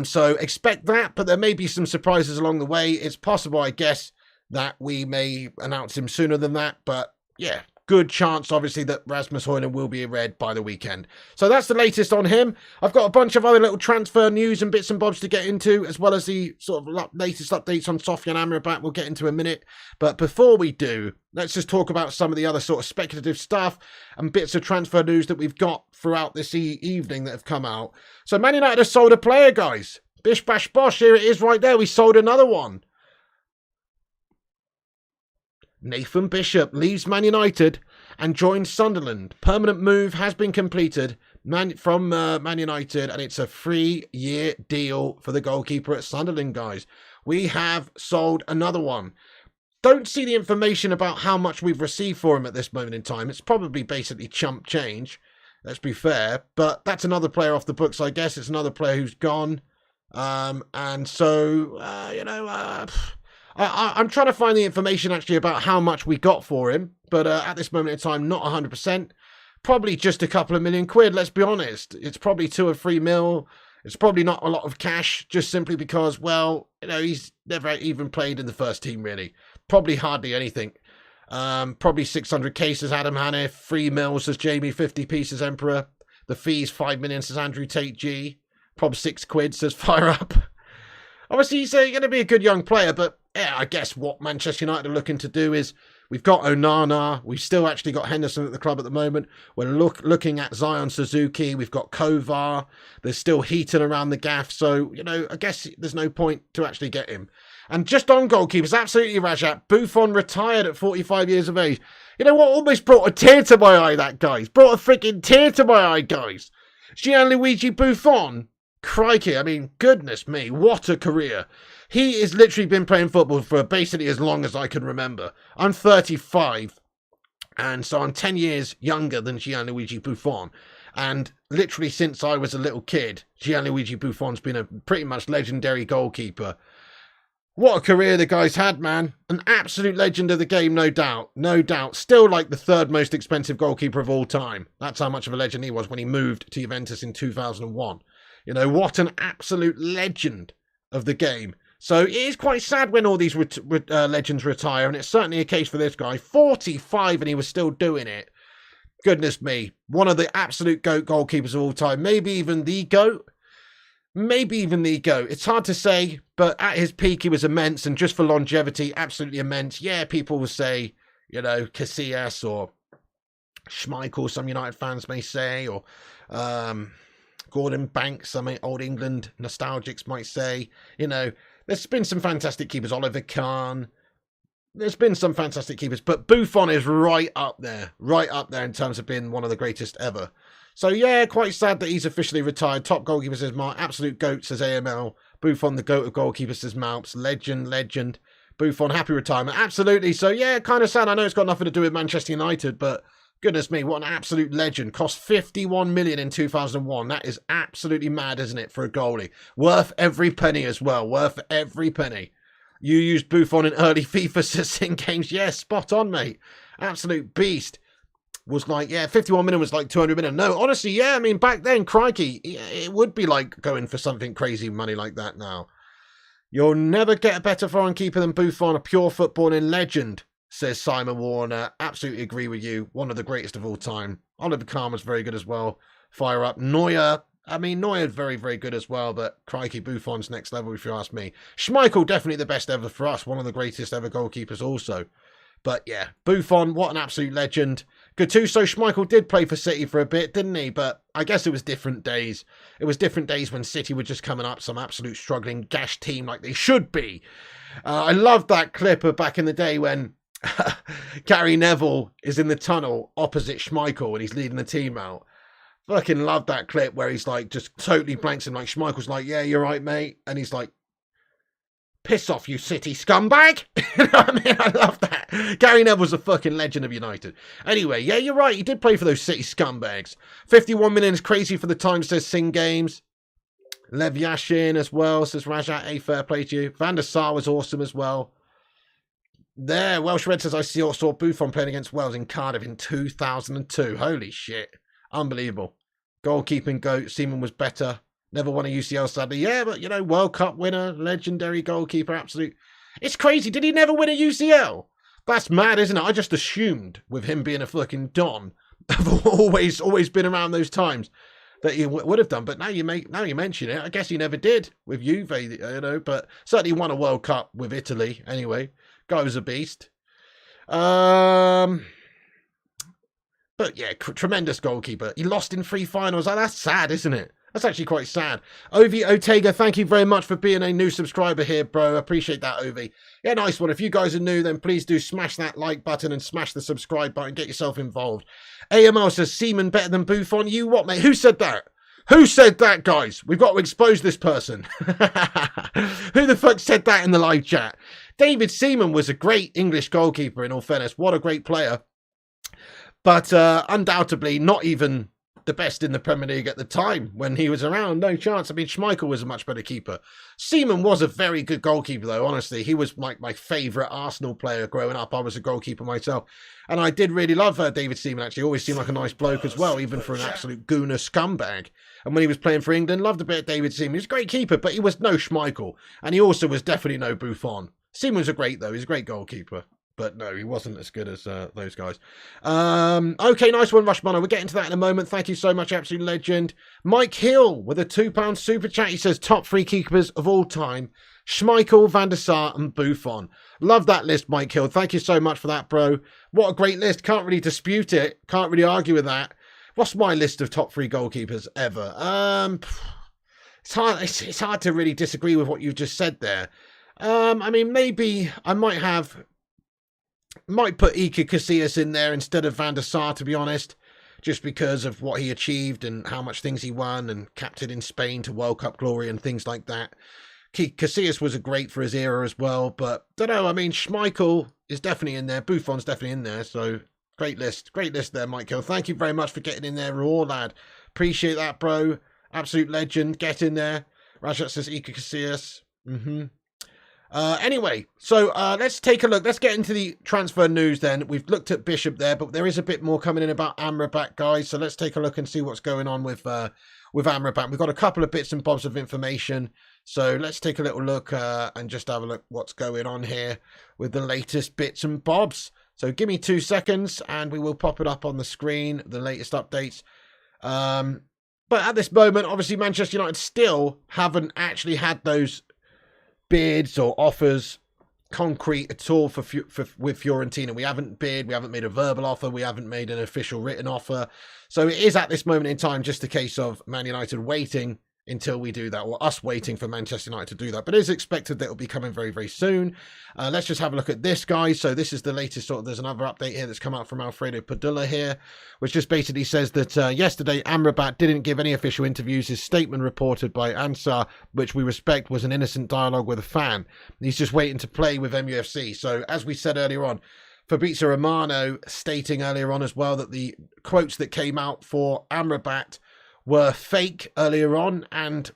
So expect that, but there may be some surprises along the way. It's possible, I guess, that we may announce him sooner than that. But yeah, good chance, obviously, that Rasmus Hojlund will be red by the weekend. So that's the latest on him. I've got a bunch of other little transfer news and bits and bobs to get into, as well as the sort of latest updates on Sofyan AMRABAT we'll get into in a minute. But before we do, let's just talk about some of the other sort of speculative stuff and bits of transfer news that we've got throughout this evening that have come out. So Man United has sold a player, guys. Bish bash bosh, here it is right there. We sold another one. Nathan Bishop leaves Man United and joins Sunderland. Permanent move has been completed from Man United, and it's a 3-year deal for the goalkeeper at Sunderland, guys. We have sold another one. Don't see the information about how much we've received for him at this moment in time. It's probably basically chump change, let's be fair. But that's another player off the books, I guess. It's another player who's gone. And so, I'm trying to find the information actually about how much we got for him, but at this moment in time, not 100%. Probably just a couple of £1 million, let's be honest. It's probably 2 or 3 mil. It's probably not a lot of cash, just simply because, well, he's never even played in the first team, really. Probably hardly anything. Probably 600k, says Adam Hanif. 3 mil, says Jamie. 50p, says Emperor. The fees, 5 million, says Andrew Tate G. Prob 6 quid, says Fire Up. Obviously, he's going to be a good young player, but yeah, I guess what Manchester United are looking to do is we've got Onana. We've still actually got Henderson at the club at the moment. We're looking at Zion Suzuki. We've got Kovar. There's still Heaton around the gaff. So, I guess there's no point to actually get him. And just on goalkeepers, absolutely, Rajat. Buffon retired at 45 years of age. You know what? Almost brought a tear to my eye, that guys. Brought a freaking tear to my eye, guys. Gianluigi Buffon. Crikey, I mean, goodness me, what a career. He has literally been playing football for basically as long as I can remember. I'm 35, and so I'm 10 years younger than Gianluigi Buffon. And literally since I was a little kid, Gianluigi Buffon's been a pretty much legendary goalkeeper. What a career the guy's had, man. An absolute legend of the game, no doubt. No doubt. Still like the 3rd most expensive goalkeeper of all time. That's how much of a legend he was when he moved to Juventus in 2001. What an absolute legend of the game. So it is quite sad when all these legends retire, and it's certainly a case for this guy. 45 and he was still doing it. Goodness me. One of the absolute GOAT goalkeepers of all time. Maybe even the GOAT. Maybe even the GOAT. It's hard to say, but at his peak he was immense, and just for longevity, absolutely immense. Yeah, people will say, Casillas or Schmeichel, some United fans may say, or Gordon Banks, some old England nostalgics might say. There's been some fantastic keepers. Oliver Kahn. There's been some fantastic keepers, but Buffon is right up there in terms of being one of the greatest ever. So yeah, quite sad that he's officially retired. Top goalkeeper, says Mark. Absolute GOAT, says AML. Buffon, the GOAT of goalkeepers, says Malps. Legend. Buffon, happy retirement. Absolutely. So yeah, kind of sad. I know it's got nothing to do with Manchester United, but goodness me, what an absolute legend. Cost 51 million in 2001. That is absolutely mad, isn't it, for a goalie? Worth every penny as well. Worth every penny. You used Buffon in early FIFA system games. Yeah, spot on, mate. Absolute beast. Was like, 51 million was like 200 million. No, honestly, yeah, I mean, back then, crikey, it would be like going for something crazy money like that now. You'll never get a better foreign keeper than Buffon, a pure footballing legend, says Simon Warner. Absolutely agree with you. One of the greatest of all time. Oliver Kahn was very good as well. Fire up. Neuer. I mean, Neuer's very, very good as well, but crikey, Buffon's next level, if you ask me. Schmeichel, definitely the best ever for us. One of the greatest ever goalkeepers also. But yeah, Buffon, what an absolute legend. Gattuso, Schmeichel did play for City for a bit, didn't he? But I guess it was different days. It was different days when City were just coming up, some absolute struggling gash team like they should be. I love that clip of back in the day when Gary Neville is in the tunnel opposite Schmeichel and he's leading the team out. Fucking love that clip where he's like just totally blanks him. Like Schmeichel's like, yeah, you're right, mate. And he's like, piss off, you City scumbag. You know what I mean? I love that. Gary Neville's a fucking legend of United. Anyway, yeah, you're right. He did play for those City scumbags. 51 million is crazy for the time, says Sing Games. Lev Yashin as well, says Rajat. A fair play to you. Van der Sar was awesome as well. There, Welsh Red says, I saw Buffon playing against Wales in Cardiff in 2002. Holy shit. Unbelievable. Goalkeeping goat. Seaman was better. Never won a UCL, sadly. Yeah, but, you know, World Cup winner, legendary goalkeeper, absolute. It's crazy. Did he never win a UCL? That's mad, isn't it? I just assumed, with him being a fucking Don, I've always been around those times, that he would have done. But now you mention it, I guess he never did with Juve, you know, but certainly won a World Cup with Italy anyway. Guy was a beast. But yeah, tremendous goalkeeper. He lost in 3 finals. Oh, that's sad, isn't it? That's actually quite sad. Ovi Otega, thank you very much for being a new subscriber here, bro. Appreciate that, Ovi. Yeah, nice one. If you guys are new, then please do smash that like button and smash the subscribe button. Get yourself involved. AML says, Seaman better than Buffon. You what, mate? Who said that? Who said that, guys? We've got to expose this person. Who the fuck said that in the live chat? David Seaman was a great English goalkeeper, in all fairness. What a great player. But undoubtedly not even the best in the Premier League at the time when he was around. No chance. I mean, Schmeichel was a much better keeper. Seaman was a very good goalkeeper, though, honestly. He was like my favourite Arsenal player growing up. I was a goalkeeper myself. And I did really love David Seaman, actually. Always seemed like a nice bloke as well, even for an absolute gooner scumbag. And when he was playing for England, loved a bit of David Seaman. He was a great keeper, but he was no Schmeichel. And he also was definitely no Buffon. Seaman was a great, though. He's a great goalkeeper. But no, he wasn't as good as those guys. Okay, nice one, Rushmano. We'll get into that in a moment. Thank you so much, absolute legend. Mike Hill with a £2 super chat. He says, top 3 keepers of all time. Schmeichel, Van der Sar and Buffon. Love that list, Mike Hill. Thank you so much for that, bro. What a great list. Can't really dispute it. Can't really argue with that. What's my list of top 3 goalkeepers ever? It's hard to really disagree with what you've just said there. I mean, maybe I might put Iker Casillas in there instead of Van der Sar, to be honest, just because of what he achieved and how much things he won and captained in Spain to World Cup glory and things like that. Casillas was a great for his era as well, but don't know. I mean, Schmeichel is definitely in there. Buffon's definitely in there. So great list there, Michael. Thank you very much for getting in there, raw lad. Appreciate that, bro. Absolute legend. Get in there. Rajat says Iker Casillas. Anyway, so let's take a look. Let's get into the transfer news then. We've looked at Bishop there, but there is a bit more coming in about AMRABAT, guys. So let's take a look and see what's going on with AMRABAT. We've got a couple of bits and bobs of information. So let's take a little look and just have a look what's going on here with the latest bits and bobs. So give me 2 seconds and we will pop it up on the screen, the latest updates. But at this moment, obviously, Manchester United still haven't actually had those bids or offers concrete at all with Fiorentina. We haven't bid, we haven't made a verbal offer, we haven't made an official written offer. So it is at this moment in time just a case of Man United waiting until we do that, or us waiting for Manchester United to do that. But it is expected that it'll be coming very, very soon. Let's just have a look at this, guys. So this is the latest there's another update here that's come out from Alfredo Padula here, which just basically says that yesterday AMRABAT didn't give any official interviews. His statement reported by Ansar, which we respect, was an innocent dialogue with a fan. He's just waiting to play with MUFC. So as we said earlier on, Fabrizio Romano stating earlier on as well that the quotes that came out for AMRABAT were fake earlier on, and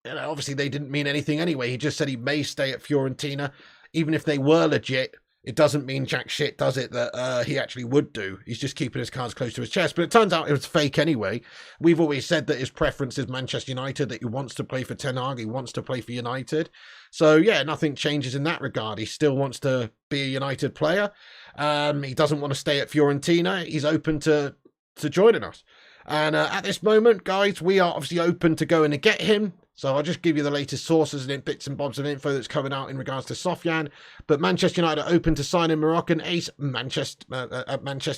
obviously they didn't mean anything anyway. He just said he may stay at Fiorentina, even if they were legit. it doesn't mean jack shit, does it, that he actually would do. He's just keeping his cards close to his chest. But it turns out it was fake anyway. We've always said that his preference is Manchester United, that he wants to play for Ten Hag, he wants to play for United. So, yeah, nothing changes in that regard. He still wants to be a United player. He doesn't want to stay at Fiorentina. He's open to joining us. And at this moment, guys, we are obviously open to going to get him. So I'll just give you the latest sources and bits and bobs of info that's coming out in regards to Sofyan. But Manchester United are open to signing Moroccan ace Manchester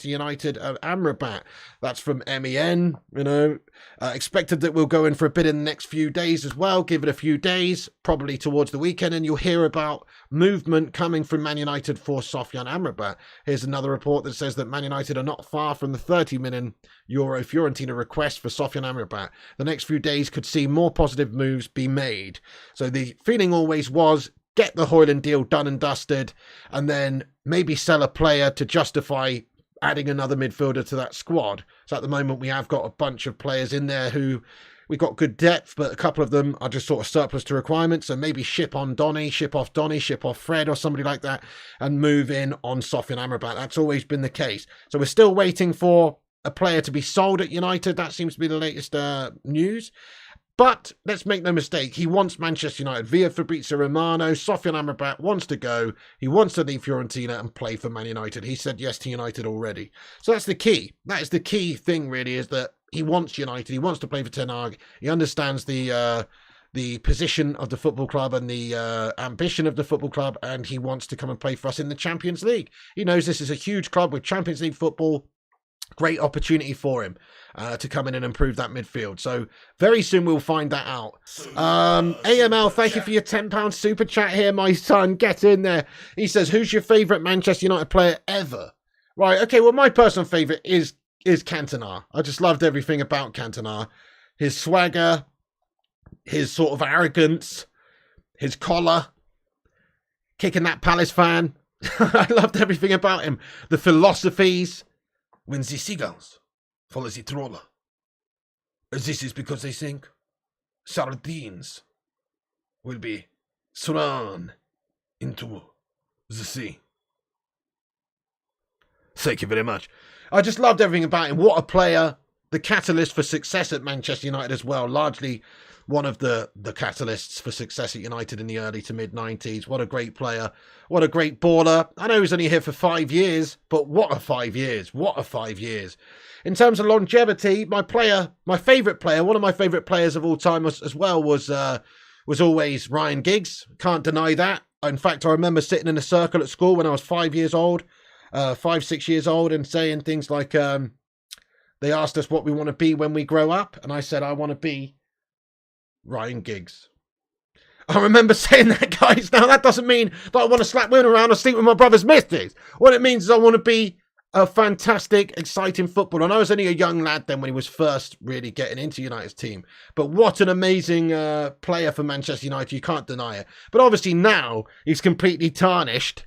United AMRABAT. That's from MEN, you know. Expected that we'll go in for a bid in the next few days as well. Give it a few days, probably towards the weekend, and you'll hear about movement coming from Man United for Sofyan AMRABAT. Here's another report that says that Man United are not far from the €30 million Fiorentina request for Sofyan AMRABAT. The next few days could see more positive moves be made. So the feeling always was, get the Hojlund deal done and dusted, and then maybe sell a player to justify adding another midfielder to that squad. So at the moment we have got a bunch of players in there who we've got good depth, but a couple of them are just sort of surplus to requirements. So maybe ship off Donny, ship off Fred or somebody like that, and move in on Sofyan AMRABAT. That's always been the case. So we're still waiting for a player to be sold at United. That seems to be the latest news. But let's make no mistake, he wants Manchester United via Fabrizio Romano. Sofyan AMRABAT wants to go. He wants to leave Fiorentina and play for Man United. He said yes to United already. So that's the key. That is the key thing, really, is that he wants United. He wants to play for Ten Hag. He understands the position of the football club and the ambition of the football club, and he wants to come and play for us in the Champions League. He knows this is a huge club with Champions League football. Great opportunity for him to come in and improve that midfield. So very soon we'll find that out. AML, thank you for your £10 super chat here, my son. Get in there. He says, who's your favourite Manchester United player ever? Right, okay, well, my personal favourite is Cantona. I just loved everything about Cantona. His swagger, his sort of arrogance, his collar, kicking that Palace fan. I loved everything about him. The philosophies. When the seagulls follow the trawler, this is because they think sardines will be thrown into the sea. Thank you very much. I just loved everything about him. What a player. The catalyst for success at Manchester United as well. Largely one of the catalysts for success at United in the early to mid-90s. What a great player. What a great baller. I know he was only here for 5 years, but what a 5 years. What a 5 years. In terms of longevity, my favourite player, one of my favourite players of all time as well was always Ryan Giggs. Can't deny that. In fact, I remember sitting in a circle at school when I was 5 years old, 6 years old, and saying things like, they asked us what we want to be when we grow up, and I said, I want to be Ryan Giggs. I remember saying that, guys. Now, that doesn't mean that I want to slap women around or sleep with my brother's missus. What it means is I want to be a fantastic, exciting footballer. And I was only a young lad then when he was first really getting into United's team. But what an amazing player for Manchester United. You can't deny it. But obviously now he's completely tarnished.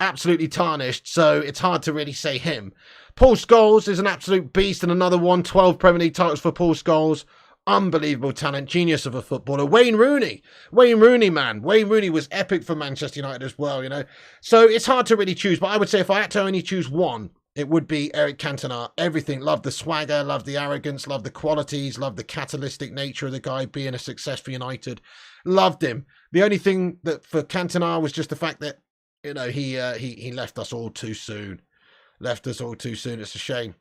Absolutely tarnished. So it's hard to really say him. Paul Scholes is an absolute beast and another one. 12 Premier League titles for Paul Scholes. Unbelievable talent, genius of a footballer. Wayne Rooney, man. Wayne Rooney was epic for Manchester United as well, you know. So it's hard to really choose, but I would say if I had to only choose one, it would be Eric Cantona. Everything. Loved the swagger, loved the arrogance, loved the qualities, loved the catalytic nature of the guy being a success for United. Loved him. The only thing that for Cantona was just the fact that, you know, he left us all too soon. It's a shame.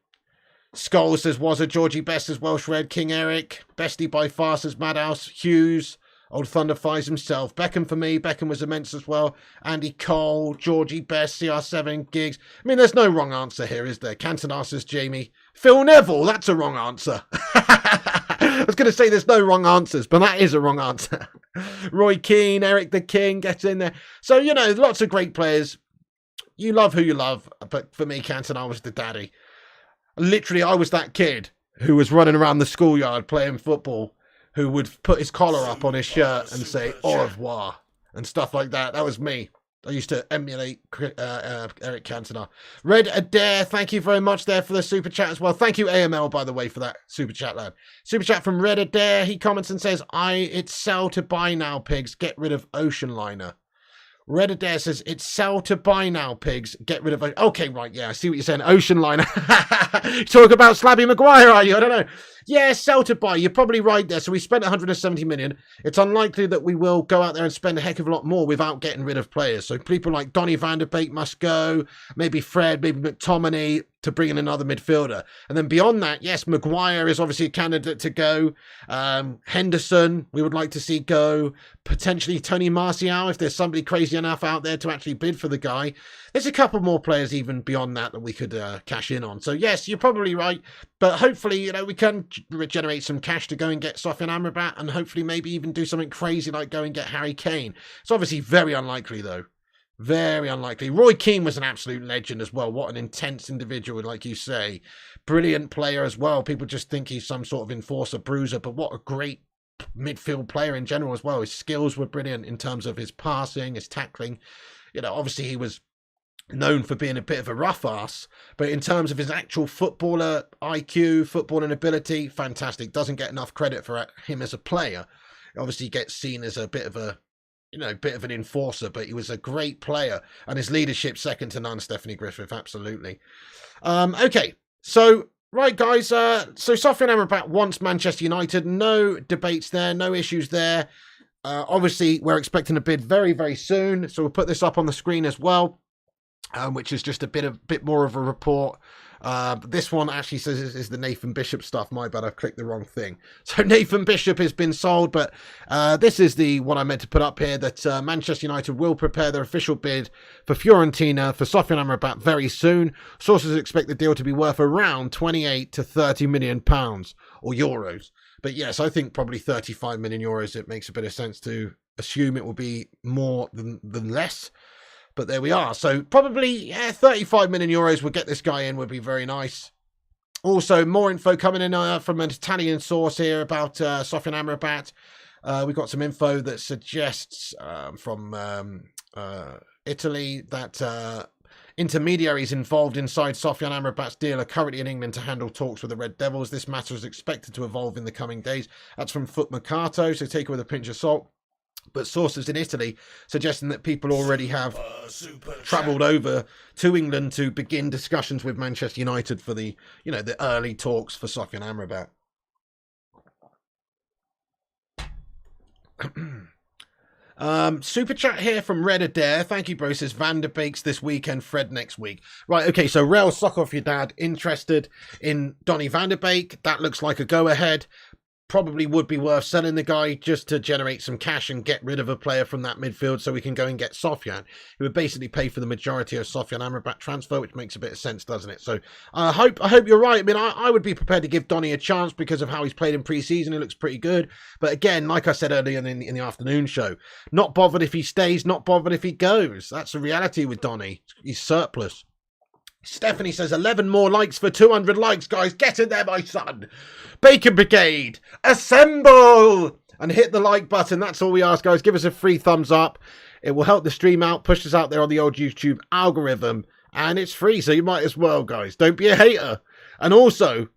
Scholes says, was a Georgie Best as Welsh Red, King Eric, Bestie by far says Madhouse, Hughes, Old Thunder Fies himself, Beckham for me, Beckham was immense as well, Andy Cole, Georgie Best, CR7, Giggs. I mean, there's no wrong answer here, is there? Cantona says Jamie. Phil Neville, that's a wrong answer. I was going to say there's no wrong answers, but that is a wrong answer. Roy Keane, Eric the King gets in there. So, you know, lots of great players. You love who you love, but for me, Cantona was the daddy. Literally, I was that kid who was running around the schoolyard playing football, who would put his collar up on his shirt and say au revoir and stuff like that. That was me. I used to emulate Eric Cantona. Red Adair, thank you very much there for the super chat as well. Thank you, AML, by the way, for that super chat, lad. Super chat from Red Adair. He comments and says, it's sell to buy now, pigs. Get rid of Ocean Liner. Red Adair says, it's sell to buy now, pigs. Get rid of it. Okay, right, yeah, I see what you're saying. Ocean Liner. Talk about Slabby Maguire, are you? I don't know. Yeah, sell to buy. You're probably right there. So we spent 170 million. It's unlikely that we will go out there and spend a heck of a lot more without getting rid of players. So people like Donny van der Beek must go. Maybe Fred, maybe McTominay to bring in another midfielder. And then beyond that, yes, Maguire is obviously a candidate to go. Henderson, we would like to see go. Potentially Tony Martial, if there's somebody crazy enough out there to actually bid for the guy. There's a couple more players even beyond that we could cash in on. So yes, you're probably right. But hopefully, you know, we can generate some cash to go and get Sofyan Amrabat, and hopefully maybe even do something crazy like go and get Harry Kane. It's obviously very unlikely though. Very unlikely. Roy Keane was an absolute legend as well. What an intense individual, like you say. Brilliant player as well. People just think he's some sort of enforcer, bruiser, but what a great midfield player in general as well. His skills were brilliant in terms of his passing, his tackling. You know, obviously he was known for being a bit of a rough ass, but in terms of his actual footballer IQ, footballing ability, fantastic. Doesn't get enough credit for him as a player. Obviously gets seen as a bit of a, you know, bit of an enforcer, but he was a great player, and his leadership second to none. Stephanie Griffith, absolutely. Okay, so right guys, so Sofyan Amrabat wants Manchester United. No debates there, no issues there. Obviously we're expecting a bid very, very soon, so we'll put this up on the screen as well, which is just a bit more of a report. This one actually says is the Nathan Bishop stuff. My bad, I've clicked the wrong thing. So Nathan Bishop has been sold, but this is the one I meant to put up here, that Manchester United will prepare their official bid for Fiorentina for Sofyan Amrabat very soon. Sources expect the deal to be worth around 28 to 30 million pounds or euros. But yes, I think probably 35 million euros. It makes a bit of sense to assume it will be more than less. But there we are. So probably 35 million euros will get this guy in, would be very nice. Also, more info coming in from an Italian source here about Sofyan Amrabat. We've got some info that suggests from Italy that intermediaries involved inside Sofyan Amrabat's deal are currently in England to handle talks with the Red Devils. This matter is expected to evolve in the coming days. That's from Foot Mercato, so take it with a pinch of salt. But sources in Italy suggesting that people already have travelled over to England to begin discussions with Manchester United for the, you know, the early talks for Sofyan Amrabat. Super chat here from Red Adair. Thank you, bro. Says Van der Beek's this weekend, Fred next week. Right, okay, so Rail Sock Off Your Dad interested in Donny van der Beek. That looks like a go-ahead. Probably would be worth selling the guy just to generate some cash and get rid of a player from that midfield so we can go and get Sofyan. He would basically pay for the majority of Sofyan Amrabat transfer, which makes a bit of sense, doesn't it? So I hope you're right. I mean, I would be prepared to give Donny a chance because of how he's played in pre-season. He looks pretty good. But again, like I said earlier in the afternoon show, not bothered if he stays, not bothered if he goes. That's the reality with Donny. He's surplus. Stephanie says 11 more likes for 200 likes, guys. Get in there, my son. Bacon Brigade, assemble and hit the like button. That's all we ask, guys. Give us a free thumbs up. It will help the stream out, push us out there on the old YouTube algorithm, and it's free, so you might as well, guys. Don't be a hater. And also,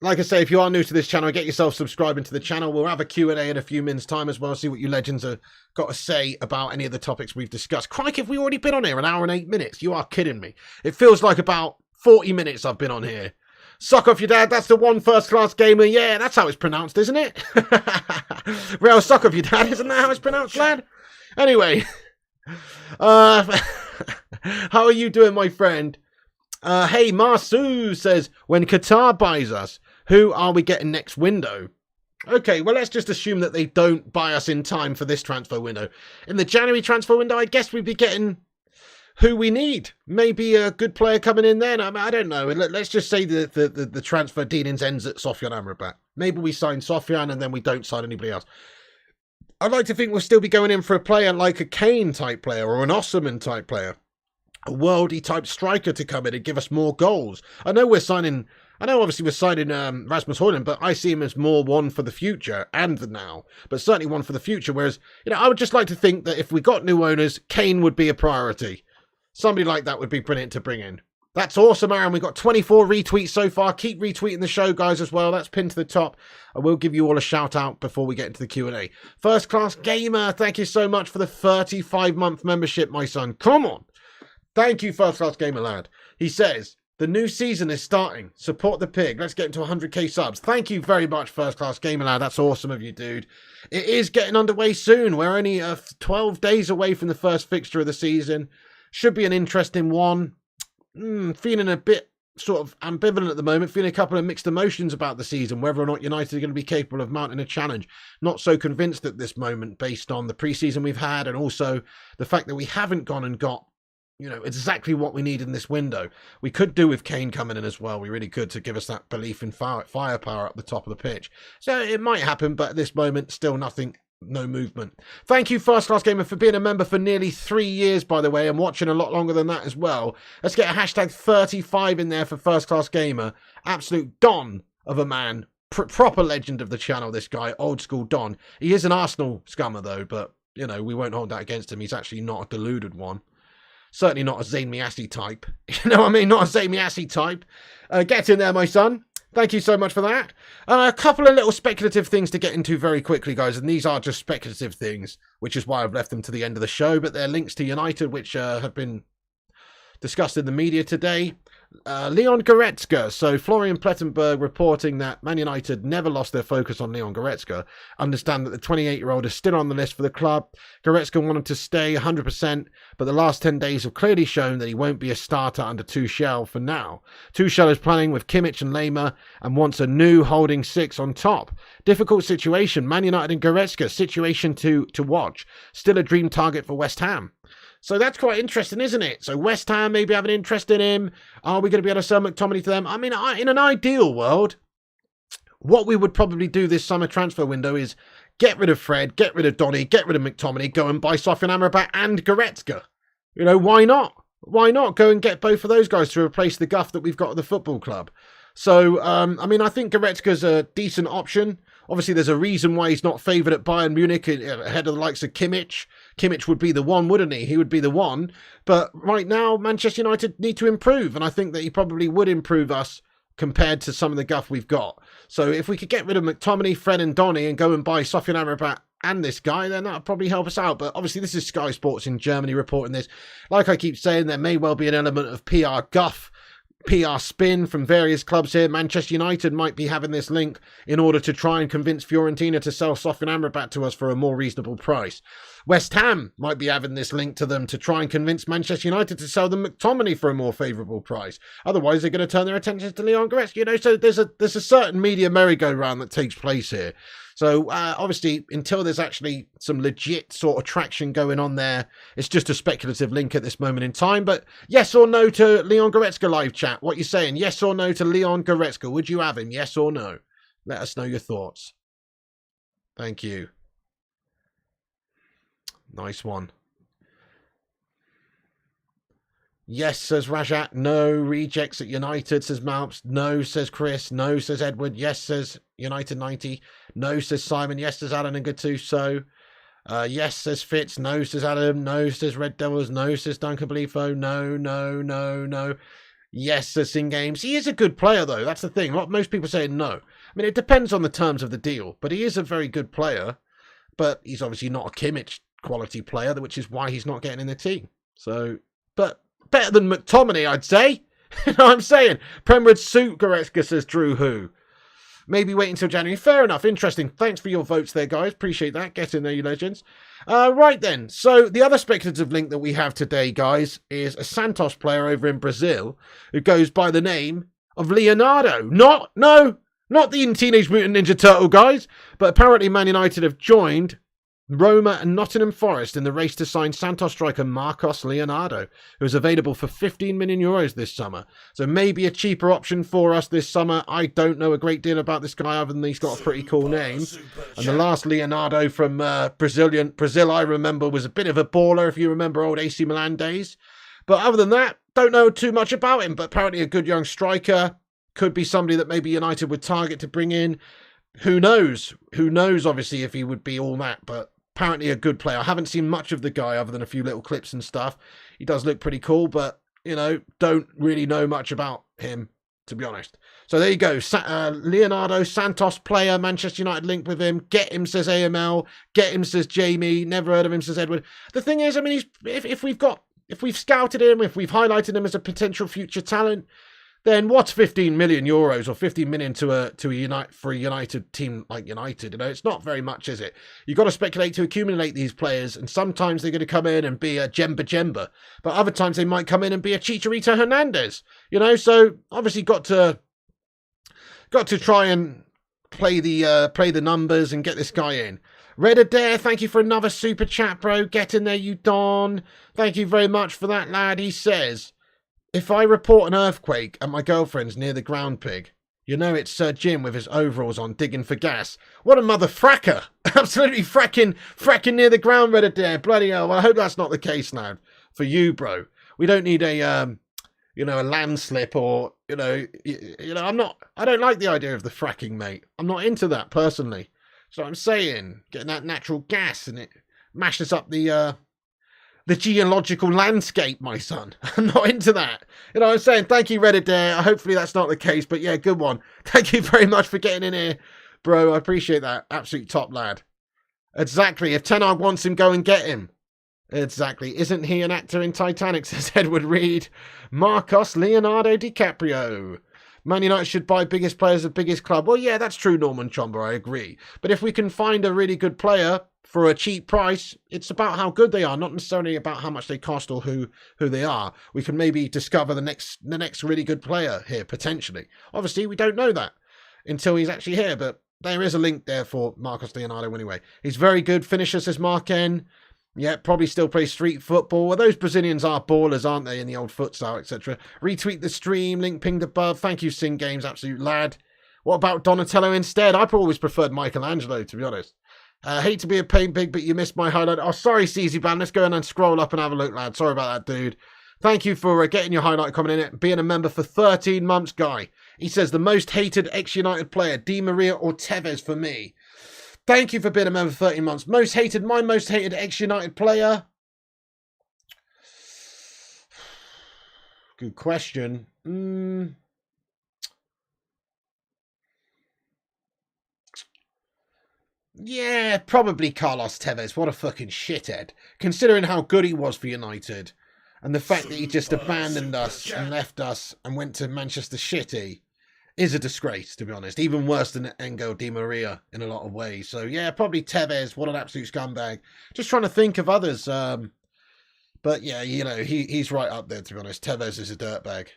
like I say, if you are new to this channel, get yourself subscribing to the channel. We'll have a Q&A in a few minutes' time as well. See what you legends have got to say about any of the topics we've discussed. Crikey, have we already been on here an hour and 8 minutes? You are kidding me. It feels like about 40 minutes I've been on here. Suck off your dad. That's the one first-class gamer. Yeah, that's how it's pronounced, isn't it? Real suck off your dad. Isn't that how it's pronounced, lad? Anyway. How are you doing, my friend? Hey, Marsu says, when Qatar buys us, who are we getting next window? Okay, well, let's just assume that they don't buy us in time for this transfer window. In the January transfer window, I guess we'd be getting who we need. Maybe a good player coming in then. I don't know. Let's just say the transfer dealings ends at Sofyan Amrabat. Maybe we sign Sofyan and then we don't sign anybody else. I'd like to think we'll still be going in for a player like a Kane type player or an Osman type player. A worldy type striker to come in and give us more goals. I know obviously we're signing Rasmus Hojlund, but I see him as more one for the future and the now, but certainly one for the future. Whereas, I would just like to think that if we got new owners, Kane would be a priority. Somebody like that would be brilliant to bring in. That's awesome, Aaron. We've got 24 retweets so far. Keep retweeting the show, guys, as well. That's pinned to the top. I will give you all a shout out before we get into the Q&A. First Class Gamer, thank you so much for the 35-month membership, my son. Come on. Thank you, First Class Gamer lad. He says, the new season is starting. Support the pig. Let's get into 100k subs. Thank you very much, First Class Gamer lad. That's awesome of you, dude. It is getting underway soon. We're only 12 days away from the first fixture of the season. Should be an interesting one. Feeling a bit sort of ambivalent at the moment, feeling a couple of mixed emotions about the season, whether or not United are going to be capable of mounting a challenge. Not so convinced at this moment based on the pre-season we've had and also the fact that we haven't gone and got, you know, exactly what we need in this window. We could do with Kane coming in as well. We really could, to give us that belief in firepower up the top of the pitch. So it might happen, but at this moment, still nothing. No movement. Thank you, First Class Gamer, for being a member for nearly 3 years, by the way, and watching a lot longer than that as well. Let's get a hashtag 35 in there for First Class Gamer. Absolute Don of a man. Proper legend of the channel, this guy. Old school Don. He is an Arsenal scummer, though, but, you know, we won't hold that against him. He's actually not a deluded one. Certainly not a Zayn Miassi type. You know what I mean? Not a Zayn Miassi type. Get in there, my son. Thank you so much for that. A couple of little speculative things to get into very quickly, guys. And these are just speculative things, which is why I've left them to the end of the show. But they're links to United, which have been discussed in the media today. Leon Goretzka. So Florian Plettenberg reporting that Man United never lost their focus on Leon Goretzka. Understand that the 28-year-old is still on the list for the club. Goretzka wanted to stay 100%, but the last 10 days have clearly shown that he won't be a starter under Tuchel for now. Tuchel is planning with Kimmich and Lema and wants a new holding six on top. Difficult situation. Man United and Goretzka. Situation to watch. Still a dream target for West Ham. So that's quite interesting, isn't it? So West Ham maybe have an interest in him. Are we going to be able to sell McTominay to them? I mean, in an ideal world, what we would probably do this summer transfer window is get rid of Fred, get rid of Donny, get rid of McTominay, go and buy Sofyan Amrabat and Goretzka. You know, why not? Why not go and get both of those guys to replace the guff that we've got at the football club? So, I mean, I think Goretzka's a decent option. Obviously, there's a reason why he's not favoured at Bayern Munich ahead of the likes of Kimmich. Kimmich would be the one, wouldn't he? He would be the one. But right now, Manchester United need to improve. And I think that he probably would improve us compared to some of the guff we've got. So if we could get rid of McTominay, Fred and Donny and go and buy Sofyan Amrabat and this guy, then that would probably help us out. But obviously, this is Sky Sports in Germany reporting this. Like I keep saying, there may well be an element of PR guff, PR spin from various clubs here. Manchester United might be having this link in order to try and convince Fiorentina to sell Sofyan Amrabat to us for a more reasonable price. West Ham might be having this link to them to try and convince Manchester United to sell them McTominay for a more favourable price. Otherwise, they're going to turn their attention to Leon Goretzka. You know, so there's a certain media merry-go-round that takes place here. So, obviously, until there's actually some legit sort of traction going on there, it's just a speculative link at this moment in time. But yes or no to Leon Goretzka live chat? What you saying? Yes or no to Leon Goretzka? Would you have him? Yes or no? Let us know your thoughts. Thank you. Nice one. Yes, says Rajat. No. Rejects at United, says Malps. No, says Chris. No, says Edward. Yes, says United 90. No, says Simon. Yes, says Alan and Gattuso. Yes, says Fitz. No, says Adam. No, says Red Devils. No, says Duncan Belifo. No, no, no, no. Yes, says Sing Games. He is a good player, though. That's the thing. Most people say no. I mean, it depends on the terms of the deal, but he is a very good player. But he's obviously not a Kimmich quality player, which is why he's not getting in the team. So, but better than McTominay, I'd say. You know what I'm saying? Prem suit Goretzka, says Drew Who. Maybe wait until January. Fair enough. Interesting. Thanks for your votes there, guys. Appreciate that. Get in there, you legends. Right then. So the other speculative link that we have today, guys, is a Santos player over in Brazil who goes by the name of Leonardo. Not the Teenage Mutant Ninja Turtle guys, but apparently Man United have joined Roma and Nottingham Forest in the race to sign Santos striker Marcos Leonardo, who is available for 15 million euros this summer. So maybe a cheaper option for us this summer. I don't know a great deal about this guy other than he's got a pretty cool name. And the last Leonardo from Brazil I remember was a bit of a baller, if you remember old AC Milan days. But other than that, don't know too much about him, but apparently a good young striker. Could be somebody that maybe United would target to bring in. Who knows? Who knows, obviously, if he would be all that, but apparently a good player. I haven't seen much of the guy other than a few little clips and stuff. He does look pretty cool, but you know, don't really know much about him, to be honest. So there you go. Leonardo Santos player, Manchester United linked with him. Get him, says AML. Get him, says Jamie. Never heard of him, says Edward. The thing is, I mean, if we've scouted him, if we've highlighted him as a potential future talent, then what's 15 million euros or 15 million for a United team like United? You know, it's not very much, is it? You've got to speculate to accumulate these players, and sometimes they're going to come in and be a Jemba, but other times they might come in and be a Chicharito Hernandez. You know, so obviously got to try and play the numbers and get this guy in. Red Adair, thank you for another super chat, bro. Get in there, you Don. Thank you very much for that, lad. He says, if I report an earthquake and my girlfriend's near the ground pig, you know it's Sir Jim with his overalls on digging for gas. What a mother fracker. Absolutely fracking near the ground, Red Adair. Bloody hell. Well, I hope that's not the case now for you, bro. We don't need a landslip or, I don't like the idea of the fracking, mate. I'm not into that personally. So I'm saying, getting that natural gas and it mashes up the geological landscape, my son. I'm not into that. You know what I'm saying? Thank you, Reddit there. Hopefully that's not the case, but yeah, good one. Thank you very much for getting in here, bro. I appreciate that. Absolute top lad. Exactly. If Ten Hag wants him, go and get him. Exactly. Isn't he an actor in Titanic, says Edward Reed. Marcos Leonardo DiCaprio. Man United should buy biggest players of biggest club. Well, yeah, that's true, Norman Chomber, I agree. But if we can find a really good player for a cheap price, it's about how good they are, not necessarily about how much they cost or who they are. We can maybe discover the next really good player here, potentially. Obviously, we don't know that until he's actually here, but there is a link there for Marcos Leonardo anyway. He's very good finisher, says Mark N. Yeah, probably still plays street football. Well, those Brazilians are ballers, aren't they, in the old futsal, etc. Retweet the stream, link pinged above. Thank you, Sing Games, absolute lad. What about Donatello instead? I've always preferred Michelangelo, to be honest. Hate to be a pain pig, but you missed my highlight. Oh, sorry, CZ Bam. Let's go in and scroll up and have a look, lad. Sorry about that, dude. Thank you for getting your highlight comment in it. Being a member for 13 months, guy. He says, the most hated ex-United player, Di Maria or Tevez for me. Thank you for being a member for 13 months. My most hated ex-United player. Good question. Yeah, probably Carlos Tevez. What a fucking shithead. Considering how good he was for United. And the fact that he just abandoned us and left us and went to Manchester City is a disgrace, to be honest. Even worse than Angel Di Maria in a lot of ways. So, yeah, probably Tevez. What an absolute scumbag. Just trying to think of others. But, yeah, you know, he's right up there, to be honest. Tevez is a dirtbag.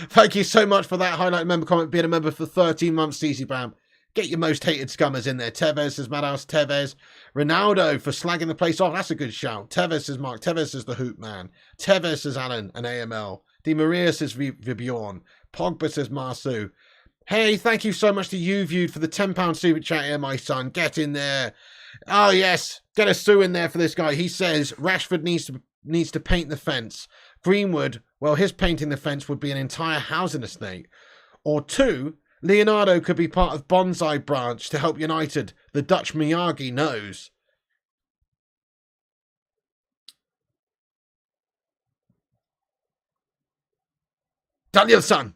Thank you so much for that highlight member comment. Being a member for 13 months, CC Bam. Get your most hated scummers in there. Tevez says Madhouse. Tevez. Ronaldo for slagging the place off. That's a good shout. Tevez says Mark. Tevez says the Hoop Man. Tevez says Alan and AML. Di Maria says Vibiorn. Pogba says Marsu. Hey, thank you so much to you viewed for the £10 super chat here, my son. Get in there. Oh, yes. Get a Sue in there for this guy. He says Rashford needs to paint the fence. Greenwood, well, his painting the fence would be an entire housing estate. Or 2, Leonardo could be part of Bonsai branch to help United. The Dutch Miyagi knows. Danielson,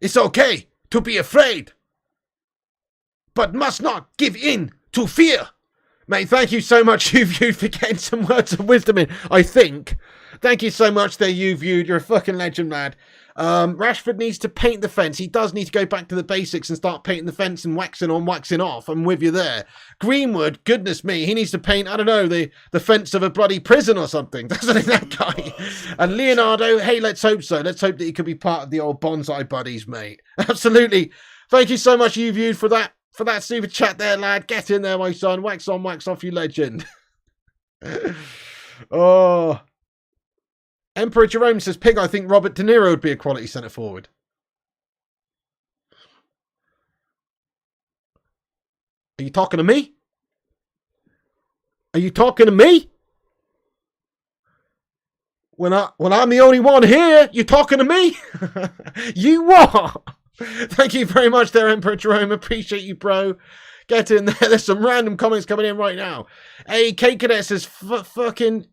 it's okay to be afraid, but must not give in to fear. Mate, thank you so much, you viewed, for getting some words of wisdom in, I think. Thank you so much there, you viewed. You're a fucking legend, lad. Rashford needs to paint the fence. He does need to go back to the basics and start painting the fence and waxing on, waxing off. I'm with you there. Greenwood, goodness me, he needs to paint, I don't know, the fence of a bloody prison or something, doesn't he, that guy? And Leonardo, hey, let's hope so. Let's hope that he could be part of the old bonsai buddies, mate. Absolutely. Thank you so much, you viewed, for that super chat there, lad. Get in there, my son. Wax on, wax off, you legend. Oh. Emperor Jerome says, Pig, I think Robert De Niro would be a quality centre forward. Are you talking to me? Are you talking to me? When I'm the only one here, you're talking to me? You what? Thank you very much there, Emperor Jerome. Appreciate you, bro. Get in there. There's some random comments coming in right now. Hey, K Cadet says, fucking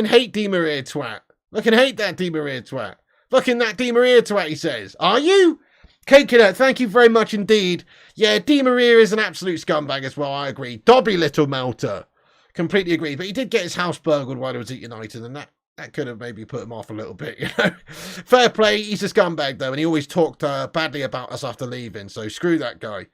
hate Di Maria, twat. Fucking hate that Di Maria twat. Fucking that Di Maria twat, he says. Are you? Cakenet, thank you very much indeed. Yeah, Di Maria is an absolute scumbag as well, I agree. Dobby Little Melter. Completely agree. But he did get his house burgled while he was at United, and that could have maybe put him off a little bit, you know. Fair play, he's a scumbag though, and he always talked badly about us after leaving, so screw that guy.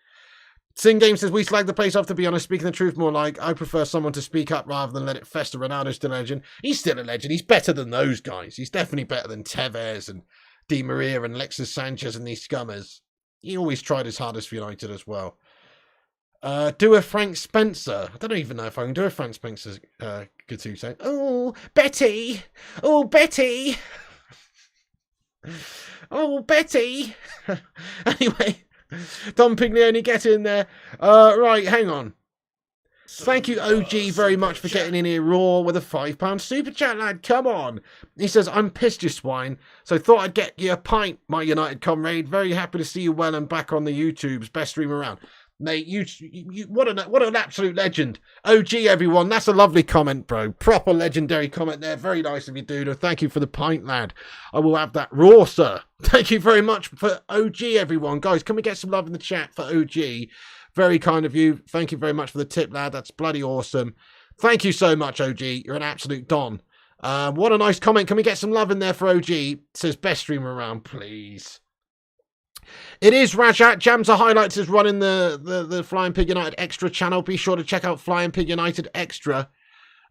Sin Game says, we slag the place off, to be honest, speaking the truth more like, I prefer someone to speak up rather than let it fester. Ronaldo's still a legend. He's still a legend. He's better than those guys. He's definitely better than Tevez and Di Maria and Alexis Sanchez and these scummers. He always tried his hardest for United as well. Do a Frank Spencer. I don't even know if I can do a Frank Spencer good to say. Oh, Betty. Oh, Betty. Oh, Betty. Anyway. Don Piglioni, get in there. Right, hang on. Thank you, OG, very much for getting in here raw with a £5 super chat, lad. Come on. He says, I'm pissed, you swine. So thought I'd get you a pint, my United comrade. Very happy to see you well and back on the YouTubes. Best stream around. Mate, you what an absolute legend. OG, everyone. That's a lovely comment, bro. Proper legendary comment there. Very nice of you, dude. Thank you for the pint, lad. I will have that raw, sir. Thank you very much for OG, everyone. Guys, can we get some love in the chat for OG? Very kind of you. Thank you very much for the tip, lad. That's bloody awesome. Thank you so much, OG. You're an absolute don. What a nice comment. Can we get some love in there for OG? It says best streamer around, please. It is Rajat. Jamza Highlights is running the Flying Pig United Extra channel. Be sure to check out Flying Pig United Extra.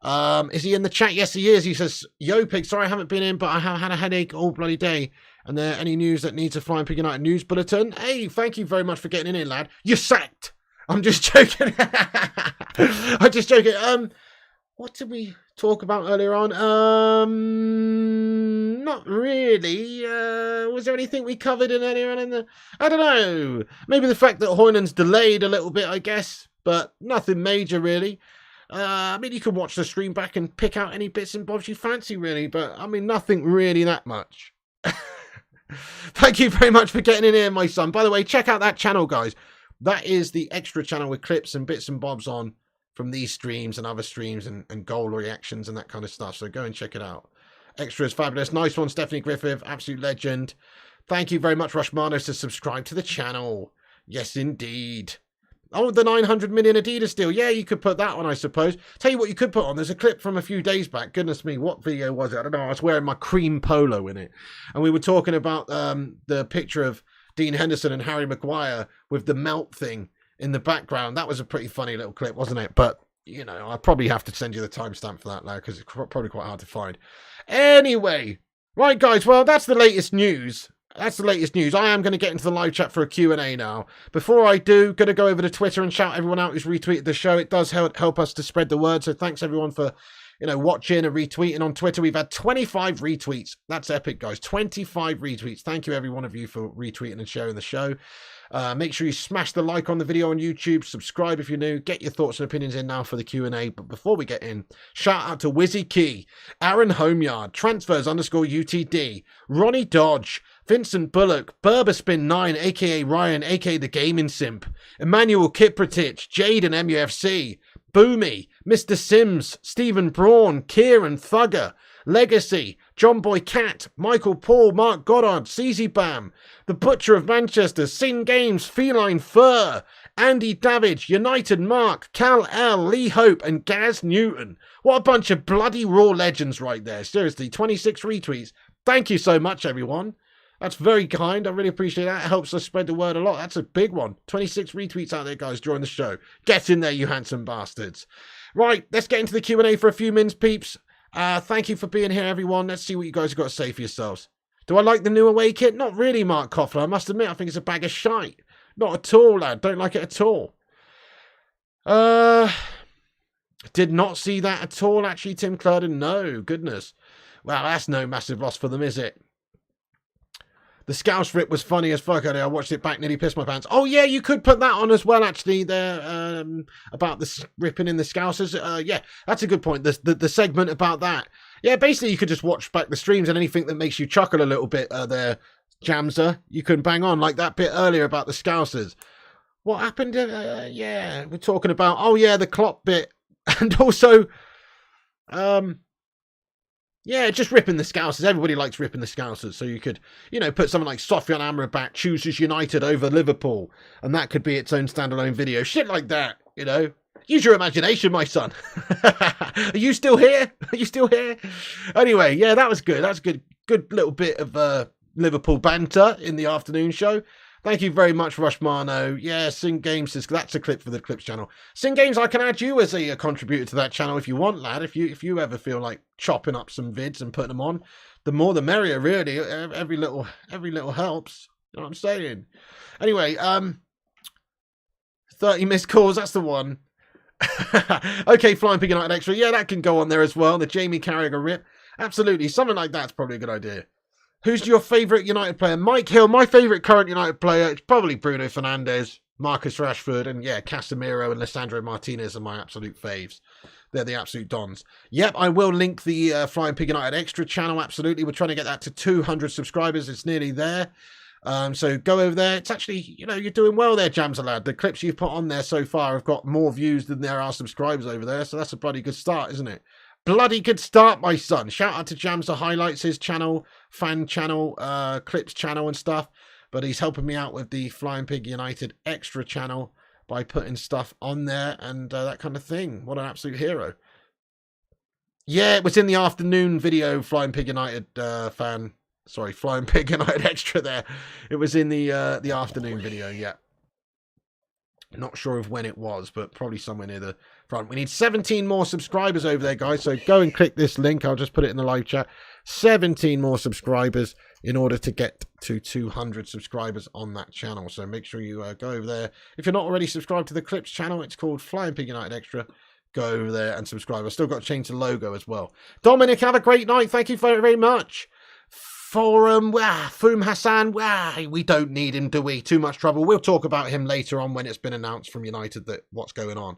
Is he in the chat? Yes, he is. He says, yo, Pig, sorry I haven't been in, but I have had a headache all bloody day. And there any news that needs a Flying Pig United news bulletin? Hey, thank you very much for getting in here, lad. You're sacked. I'm just joking. I'm just joking. What did we talk about earlier on? Not really. Was there anything we covered in earlier on in the... I don't know. Maybe the fact that Hojlund's delayed a little bit, I guess. But nothing major, really. I mean, you can watch the stream back and pick out any bits and bobs you fancy, really. But, I mean, nothing really that much. Thank you very much for getting in here, my son. By the way, check out that channel, guys. That is the extra channel with clips and bits and bobs on from these streams and other streams and goal reactions and that kind of stuff. So go and check it out. Extra is fabulous. Nice one, Stephanie Griffith. Absolute legend. Thank you very much, Rushmanos, to subscribe to the channel. Yes, indeed. Oh, the 900 million Adidas deal. Yeah, you could put that on, I suppose. Tell you what you could put on. There's a clip from a few days back. Goodness me, what video was it? I don't know. I was wearing my cream polo in it. And we were talking about the picture of Dean Henderson and Harry Maguire with the melt thing in the background. That was a pretty funny little clip, wasn't it? But, you know, I probably have to send you the timestamp for that now because it's probably quite hard to find. Anyway, right, guys, well, that's the latest news. That's the latest news. I am going to get into the live chat for a Q&A now. Before I do, going to go over to Twitter and shout everyone out who's retweeted the show. It does help us to spread the word, so thanks everyone for, you know, watching and retweeting on Twitter. We've had 25 retweets. That's epic, guys. 25 retweets. Thank you, every one of you, for retweeting and sharing the show. Make sure you smash the like on the video on YouTube. Subscribe if you're new. Get your thoughts and opinions in now for the Q&A. But before we get in, shout out to Wizzy Key, Aaron Homeyard, Transfers_UTD, Ronnie Dodge, Vincent Bullock, Berberspin9, a.k.a. Ryan, a.k.a. The Gaming Simp, Emmanuel Kiprotich, Jade and MUFC, Boomy, Mr. Sims, Stephen Braun, Kieran Thugger, Legacy, John Boy Cat, Michael Paul, Mark Goddard, CZ Bam, The Butcher of Manchester, Sin Games, Feline Fur, Andy Davidge, United Mark, Cal L, Lee Hope, and Gaz Newton. What a bunch of bloody raw legends right there. Seriously, 26 retweets. Thank you so much, everyone. That's very kind. I really appreciate that. It helps us spread the word a lot. That's a big one. 26 retweets out there, guys, during the show. Get in there, you handsome bastards. Right, let's get into the Q&A for a few minutes, peeps. Thank you for being here, everyone. Let's see what you guys have got to say for yourselves. Do I like the new away kit? Not really, Mark Koffler. I must admit, I think it's a bag of shite. Not at all, lad. Don't like it at all. Did not see that at all, actually, Tim Clarden. No, goodness. Well, that's no massive loss for them, is it? The Scouse rip was funny as fuck earlier. I watched it back, nearly pissed my pants. Oh, yeah, you could put that on as well, actually, there, about the ripping in the Scousers. Yeah, that's a good point. The segment about that. Yeah, basically, you could just watch back the streams and anything that makes you chuckle a little bit there, Jamser, you can bang on, like that bit earlier about the Scousers. What happened? Yeah, we're talking about, oh, yeah, the Klopp bit. And also, Yeah, just ripping the Scousers. Everybody likes ripping the Scousers. So you could, you know, put something like Sofyan AMRABAT chooses United over Liverpool. And that could be its own standalone video. Shit like that, you know. Use your imagination, my son. Are you still here? Are you still here? Anyway, yeah, that was good. That's good. Good little bit of Liverpool banter in the afternoon show. Thank you very much, Rushmano. Yeah, Sing Games says that's a clip for the Clips channel. Sing Games, I can add you as a contributor to that channel if you want, lad. If you ever feel like chopping up some vids and putting them on, the more the merrier, really. Every little helps. You know what I'm saying? Anyway, 30 missed calls. That's the one. Okay, Flying Pig United Extra. Yeah, that can go on there as well. The Jamie Carragher rip. Absolutely. Something like that's probably a good idea. Who's your favourite United player? Mike Hill. My favourite current United player is probably Bruno Fernandes, Marcus Rashford, and yeah, Casemiro and Lisandro Martinez are my absolute faves. They're the absolute dons. Yep, I will link the Flying Pig United Extra channel, absolutely. We're trying to get that to 200 subscribers. It's nearly there. So go over there. It's actually, you know, you're doing well there, Jamsa lad. The clips you've put on there so far have got more views than there are subscribers over there. So that's a bloody good start, isn't it? Bloody good start, my son. Shout out to Jamsa Highlights, his channel, fan channel, clips channel and stuff. But he's helping me out with the Flying Pig United Extra channel by putting stuff on there and that kind of thing. What an absolute hero. Yeah, it was in the afternoon video, Flying Pig United fan. Sorry, Flying Pig United Extra there. It was in the afternoon video, yeah. Not sure of when it was, but probably somewhere near the front. We need 17 more subscribers over there, guys. So go and click this link. I'll just put it in the live chat. 17 more subscribers in order to get to 200 subscribers on that channel. So make sure you go over there. If you're not already subscribed to the Clips channel, it's called Flying Pig United Extra. Go over there and subscribe. I've still got to change the logo as well. Dominic, have a great night. Thank you very, very much. Forum, Foom Hassan, we don't need him, do we? Too much trouble. We'll talk about him later on when it's been announced from United that what's going on.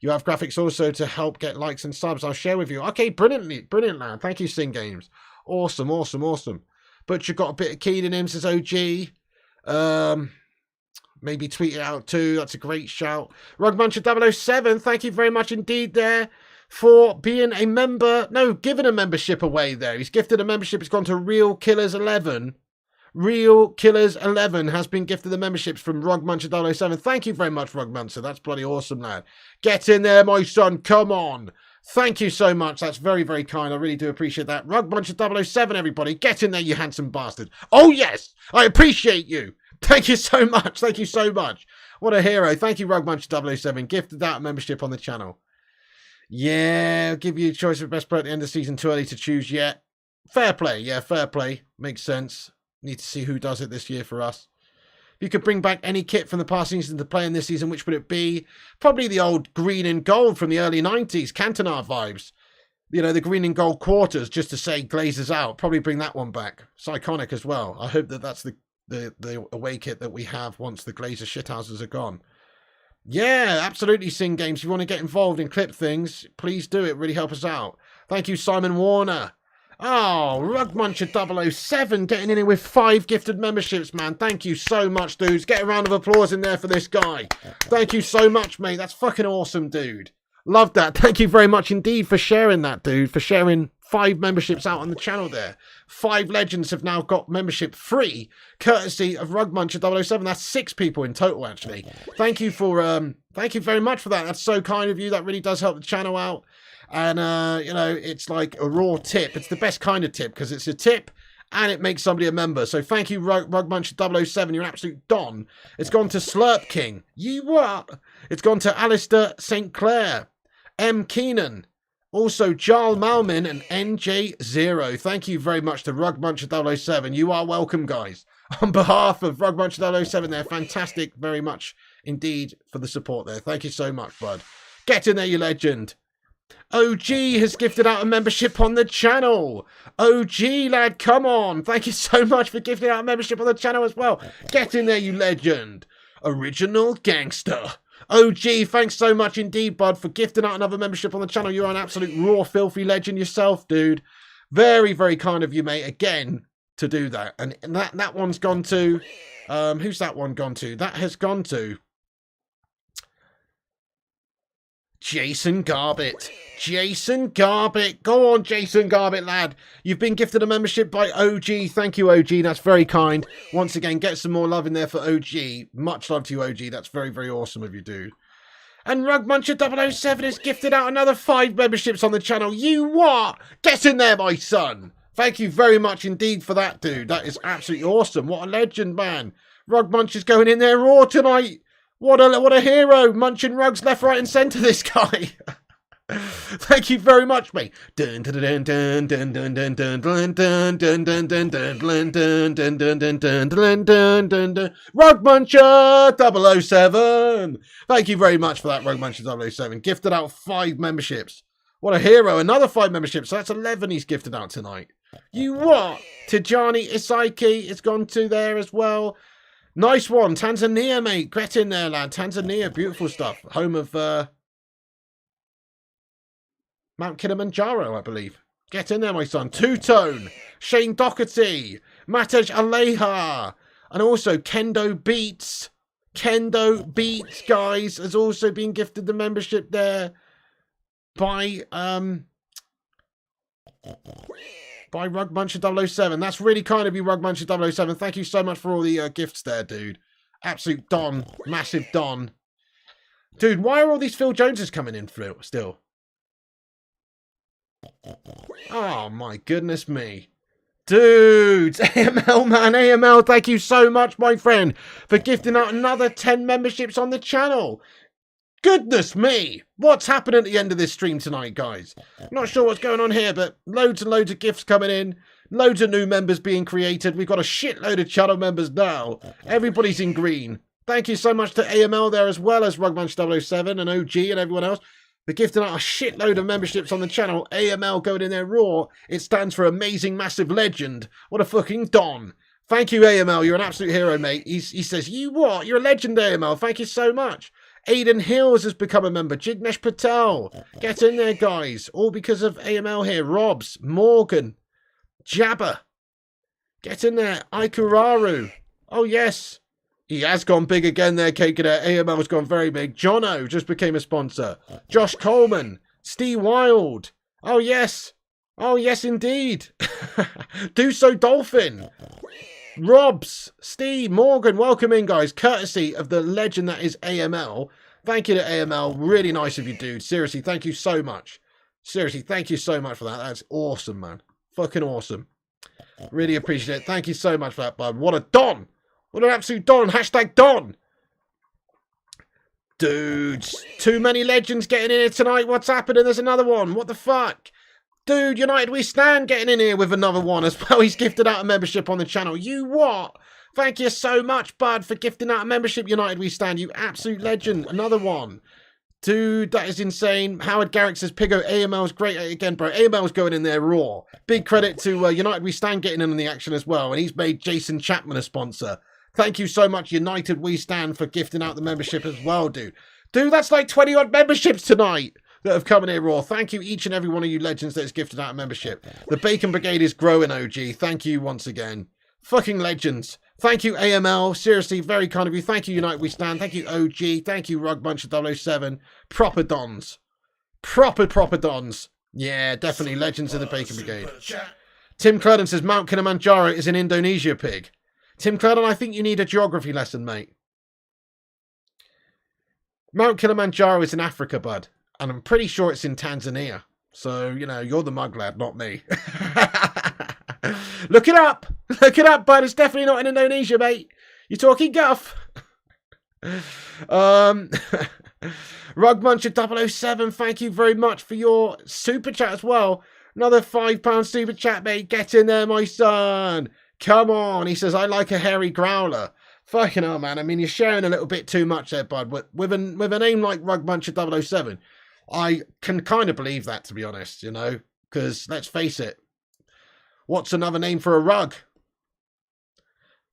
You have graphics also to help get likes and subs. I'll share with you. Okay, brilliant, lad. Thank you, Sing Games. Awesome, awesome, awesome. But you've got a bit of keen in him, says OG. Maybe tweet it out too. That's a great shout. Rugmuncher 007, thank you very much indeed there for being a member. No, giving a membership away there. He's gifted a membership. It's gone to Real Killers 11. Real Killers 11 has been gifted the memberships from Rugmuncher 007. Thank you very much, Rugmuncher. That's bloody awesome, lad. Get in there, my son. Come on. Thank you so much. That's very, very kind. I really do appreciate that. Rugmuncher 007, everybody. Get in there, you handsome bastard. Oh, yes. I appreciate you. Thank you so much. Thank you so much. What a hero. Thank you, Rugmuncher 007. Gifted that membership on the channel. Yeah, I'll give you a choice of best player at the end of the season. Too early to choose yet. Fair play. Yeah, fair play. Makes sense. Need to see who does it this year for us. If you could bring back any kit from the past season to play in this season, which would it be? Probably the old green and gold from the early 90s. Cantona vibes. You know, the green and gold quarters, just to say Glazers out. Probably bring that one back. It's iconic as well. I hope that that's the away kit that we have once the Glazer shithouses are gone. Yeah, absolutely, Sing Games. If you want to get involved in clip things, please do. It really help us out. Thank you, Simon Warner. Oh, Rugmuncher 007 getting in here with 5 gifted memberships, man. Thank you so much, dudes. Get a round of applause in there for this guy. Thank you so much, mate. That's fucking awesome, dude. Love that. Thank you very much indeed for sharing that, dude. For sharing 5 memberships out on the channel there. 5 legends have now got membership free, courtesy of Rugmuncher 007. That's 6 people in total, actually. Thank you very much for that. That's so kind of you. That really does help the channel out. And, you know, it's like a raw tip. It's the best kind of tip because it's a tip and it makes somebody a member. So thank you, Rugmuncher 007. You're an absolute don. It's gone to Slurp King. You what? It's gone to Alistair St. Clair, M. Keenan. Also, Jarl Malmin and NJ0. Thank you very much to Rugmuncher 007. You are welcome, guys. On behalf of Rugmuncher 007, they're fantastic very much indeed for the support there. Thank you so much, bud. Get in there, you legend. OG has gifted out a membership on the channel. OG, lad, come on. Thank you so much for gifting out a membership on the channel as well. Get in there, you legend. Original Gangster. OG, thanks so much indeed, bud, for gifting out another membership on the channel. You're an absolute raw, filthy legend yourself, dude. Very, very kind of you, mate, again, to do that. And that one's gone to... who's that one gone to? That has gone to... Jason Garbett. Jason Garbett. Go on, Jason Garbett, lad. You've been gifted a membership by OG. Thank you, OG. That's very kind. Once again, get some more love in there for OG. Much love to you, OG. That's very, very awesome of you, dude. And Rugmuncher007 has gifted out another 5 memberships on the channel. You what? Get in there, my son. Thank you very much indeed for that, dude. That is absolutely awesome. What a legend, man. Rugmuncher's going in there raw tonight. What a hero. Munching rugs left, right, and centre, this guy. Thank you very much, mate. Rugmuncher007. Thank you very much for that, Rugmuncher007. Gifted out 5 memberships. What a hero. Another 5 memberships. So that's 11 he's gifted out tonight. You what? Tajani Isaiki has gone to there as well. Nice one. Tanzania, mate. Get in there, lad. Tanzania. Beautiful stuff. Home of Mount Kilimanjaro, I believe. Get in there, my son. Two-Tone. Shane Doherty. Matej Aleja. And also Kendo Beats. Kendo Beats, guys, has also been gifted the membership there by Rugmuncher007. That's really kind of you, Rugmuncher007. Thank you so much for all the gifts there, dude. Absolute Don. Massive Don. Dude, why are all these Phil Joneses coming in still? Oh, my goodness me. Dudes, AML, man. AML, thank you so much, my friend, for gifting out another 10 memberships on the channel. Goodness me! What's happening at the end of this stream tonight, guys? Not sure what's going on here, but loads and loads of gifts coming in. Loads of new members being created. We've got a shitload of channel members now. Everybody's in green. Thank you so much to AML there, as well as Rugmuncher007 and OG and everyone else, for gifting out a shitload of memberships on the channel. AML going in there raw. It stands for Amazing Massive Legend. What a fucking Don. Thank you, AML. You're an absolute hero, mate. He says, you what? You're a legend, AML. Thank you so much. Aiden Hills has become a member. Jignesh Patel. Get in there, guys. All because of AML here. Robs. Morgan. Jabba. Get in there. Aikuraru. Oh, yes. He has gone big again there, Cake Cadet. AML's gone very big. Jono just became a sponsor. Josh Coleman. Steve Wild. Oh, yes. Oh, yes, indeed. Do So Dolphin. Robs, Steve, Morgan, welcome in, guys. Courtesy of the legend that is AML. Thank you to AML. Really nice of you, dude. Seriously, thank you so much. Seriously, thank you so much for that. That's awesome, man. Fucking awesome. Really appreciate it. Thank you so much for that, bud. What a Don. What an absolute Don. Hashtag Don. Dudes, too many legends getting in here tonight. What's happening? There's another one. What the fuck? Dude, United We Stand getting in here with another one as well. He's gifted out a membership on the channel. You what? Thank you so much, bud, for gifting out a membership, United We Stand. You absolute legend. Another one. Dude, that is insane. Howard Garrick says, Pigo, AML's great again, bro. AML's going in there raw. Big credit to United We Stand getting in on the action as well. And he's made Jason Chapman a sponsor. Thank you so much, United We Stand, for gifting out the membership as well, dude. Dude, that's like 20-odd memberships tonight that have come in here raw. Thank you, each and every one of you legends that has gifted out a membership. The Bacon Brigade is growing, OG. Thank you once again. Fucking legends. Thank you, AML. Seriously, very kind of you. Thank you, United We Stand. Thank you, OG. Thank you, Rugmuncher007. Proper Dons. Proper Dons. Yeah, definitely legends of the Bacon Brigade. Tim Clerdon says, Mount Kilimanjaro is in Indonesia, pig. Tim Clerdon, I think you need a geography lesson, mate. Mount Kilimanjaro is in Africa, bud. And I'm pretty sure it's in Tanzania. So, you know, you're the mug lad, not me. Look it up. Look it up, bud. It's definitely not in Indonesia, mate. You're talking guff. Rugmuncher007, thank you very much for your super chat as well. Another £5 super chat, mate. Get in there, my son. Come on. He says, I like a hairy growler. Fucking hell, man. I mean, you're sharing a little bit too much there, bud. With a name like Rugmuncher007, I can kind of believe that, to be honest, you know, because let's face it, what's another name for a rug?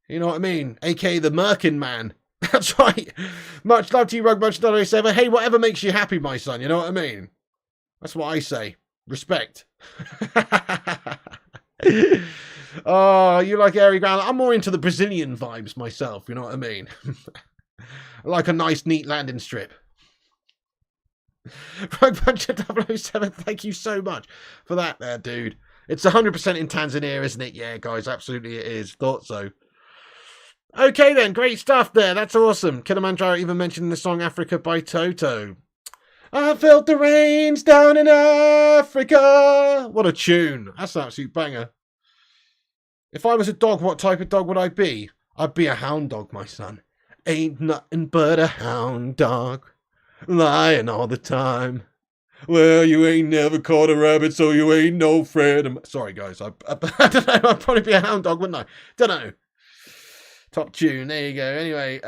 You know what I mean? AKA the Merkin Man. That's right. Much love to you, Rugmuncher007. Hey, whatever makes you happy, my son. You know what I mean? That's what I say. Respect. Oh, you like airy ground. I'm more into the Brazilian vibes myself. You know what I mean? I like a nice, neat landing strip. Rogue Puncher 007, thank you so much for that there, dude. It's 100% in Tanzania, isn't it? Yeah, guys, absolutely it is. Thought so. Okay then, great stuff there. That's awesome. Kilimanjaro even mentioned the song Africa by Toto. I felt the rains down in Africa. What a tune. That's an absolute banger. If I was a dog, what type of dog would I be? I'd be a hound dog, my son. Ain't nothing but a hound dog. Lying all the time. Well, you ain't never caught a rabbit, so you ain't no friend. Sorry, guys. I don't know. I'd probably be a hound dog, wouldn't I? Don't know. Top tune. There you go. Anyway,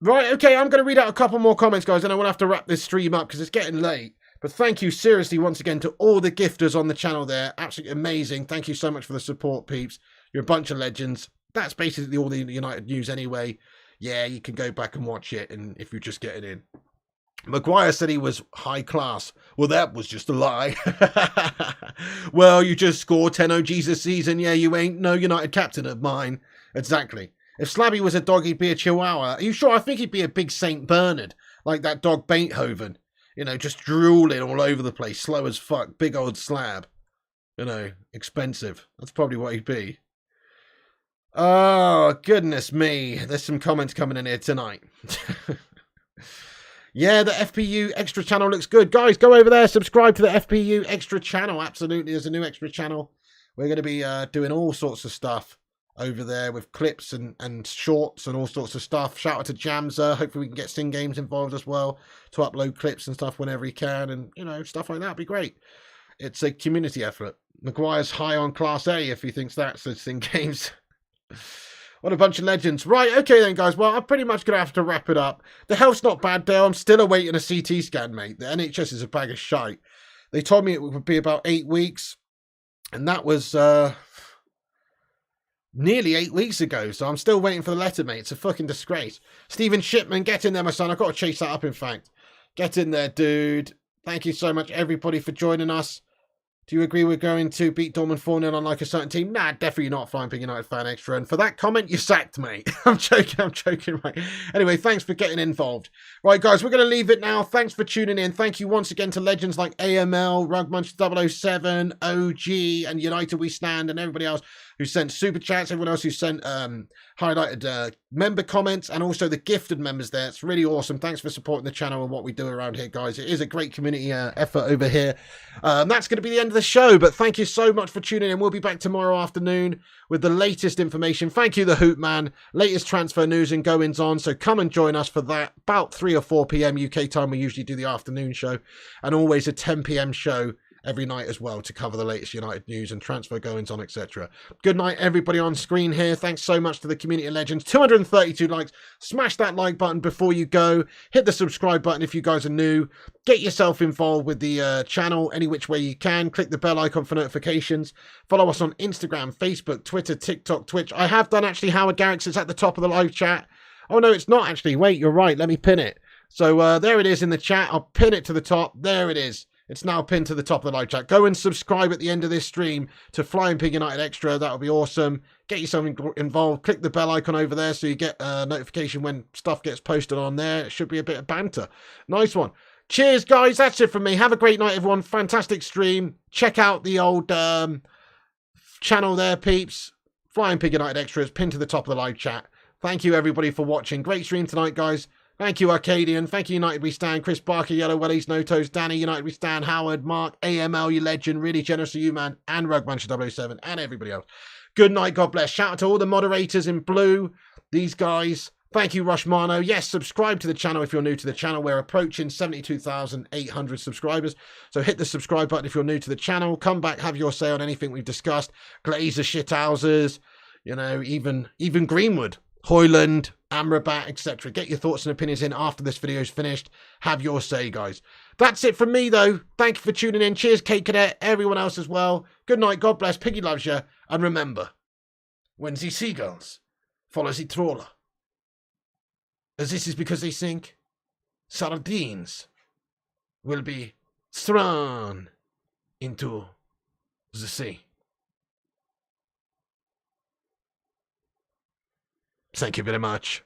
right, okay, I'm going to read out a couple more comments, guys, and I will have to wrap this stream up because it's getting late. But thank you seriously once again to all the gifters on the channel there. Absolutely amazing. Thank you so much for the support, peeps. You're a bunch of legends. That's basically all the United news anyway. Yeah, you can go back and watch it and if you're just getting in. Maguire said he was high class. Well, that was just a lie. Well, you just scored 10 OGs this season. Yeah, you ain't no United captain of mine. Exactly. If Slabby was a dog, he'd be a Chihuahua. Are you sure? I think he'd be a big St. Bernard, like that dog Beethoven. You know, just drooling all over the place, slow as fuck, big old slab. You know, expensive. That's probably what he'd be. Oh, goodness me. There's some comments coming in here tonight. Yeah, the FPU extra channel looks good. Guys, go over there, subscribe to the FPU extra channel. Absolutely, there's a new extra channel. We're going to be doing all sorts of stuff over there with clips and shorts and all sorts of stuff. Shout out to Jamza. Hopefully we can get Sing Games involved as well to upload clips and stuff whenever he can. And, you know, stuff like that would be great. It's a community effort. Maguire's high on Class A if he thinks that's the Sing Games. What a bunch of legends. Right, okay then, guys. Well, I'm pretty much going to have to wrap it up. The health's not bad, Dale. I'm still awaiting a CT scan, mate. The NHS is a bag of shite. They told me it would be about 8 weeks. And that was nearly 8 weeks ago. So I'm still waiting for the letter, mate. It's a fucking disgrace. Stephen Shipman, get in there, my son. I've got to chase that up, in fact. Get in there, dude. Thank you so much, everybody, for joining us. Do you agree we're going to beat Dortmund 4-0 on like a certain team? Nah, definitely not, Flying Pig United fan extra. And for that comment, you sacked, mate. I'm joking, right? Anyway, thanks for getting involved. Right, guys, we're going to leave it now. Thanks for tuning in. Thank you once again to legends like AML, Rugmunch 007, OG, and United We Stand, and everybody else who sent super chats, everyone else who sent highlighted member comments, and also the gifted members there. It's really awesome. Thanks for supporting the channel and what we do around here, guys. It is a great community effort over here. That's going to be the end of the show, but thank you so much for tuning in. We'll be back tomorrow afternoon with the latest information. Thank you, the Hoot Man. Latest transfer news and goings on, so come and join us for that. About 3 or 4 p.m. UK time, we usually do the afternoon show, and always a 10 p.m. show every night as well to cover the latest United news and transfer goings on, etc. Good night, everybody on screen here. Thanks so much to the community legends. 232 likes. Smash that like button before you go. Hit the subscribe button if you guys are new. Get yourself involved with the channel any which way you can. Click the bell icon for notifications. Follow us on Instagram, Facebook, Twitter, TikTok, Twitch. I have done actually Howard Garrick's. It's at the top of the live chat. Oh no, it's not actually. Wait, you're right. Let me pin it. So there it is in the chat. I'll pin it to the top. There it is. It's now pinned to the top of the live chat. Go and subscribe at the end of this stream to Flying Pig United Extra. That would be awesome. Get yourself involved. Click the bell icon over there so you get a notification when stuff gets posted on there. It should be a bit of banter. Nice one. Cheers, guys. That's it from me. Have a great night, everyone. Fantastic stream. Check out the old channel there, peeps. Flying Pig United Extra is pinned to the top of the live chat. Thank you, everybody, for watching. Great stream tonight, guys. Thank you, Arcadian. Thank you, United We Stand. Chris Barker, Yellow Wellies, No Toes, Danny, United We Stand, Howard, Mark, AML, you legend. Really generous of you, man. And Rugmunch 007 and everybody else. Good night. God bless. Shout out to all the moderators in blue. These guys. Thank you, Rushmano. Yes, subscribe to the channel if you're new to the channel. We're approaching 72,800 subscribers. So hit the subscribe button if you're new to the channel. Come back, have your say on anything we've discussed. Glazer shithouses, you know, even Greenwood, Hojlund, AMRABAT, etc. Get your thoughts and opinions in after this video is finished. Have your say, guys. That's it from me, though. Thank you for tuning in. Cheers, Kate Cadet, everyone else as well. Good night. God bless. Piggy loves you. And remember, when the seagulls follow the trawler, as this is because they think sardines will be thrown into the sea. Thank you very much.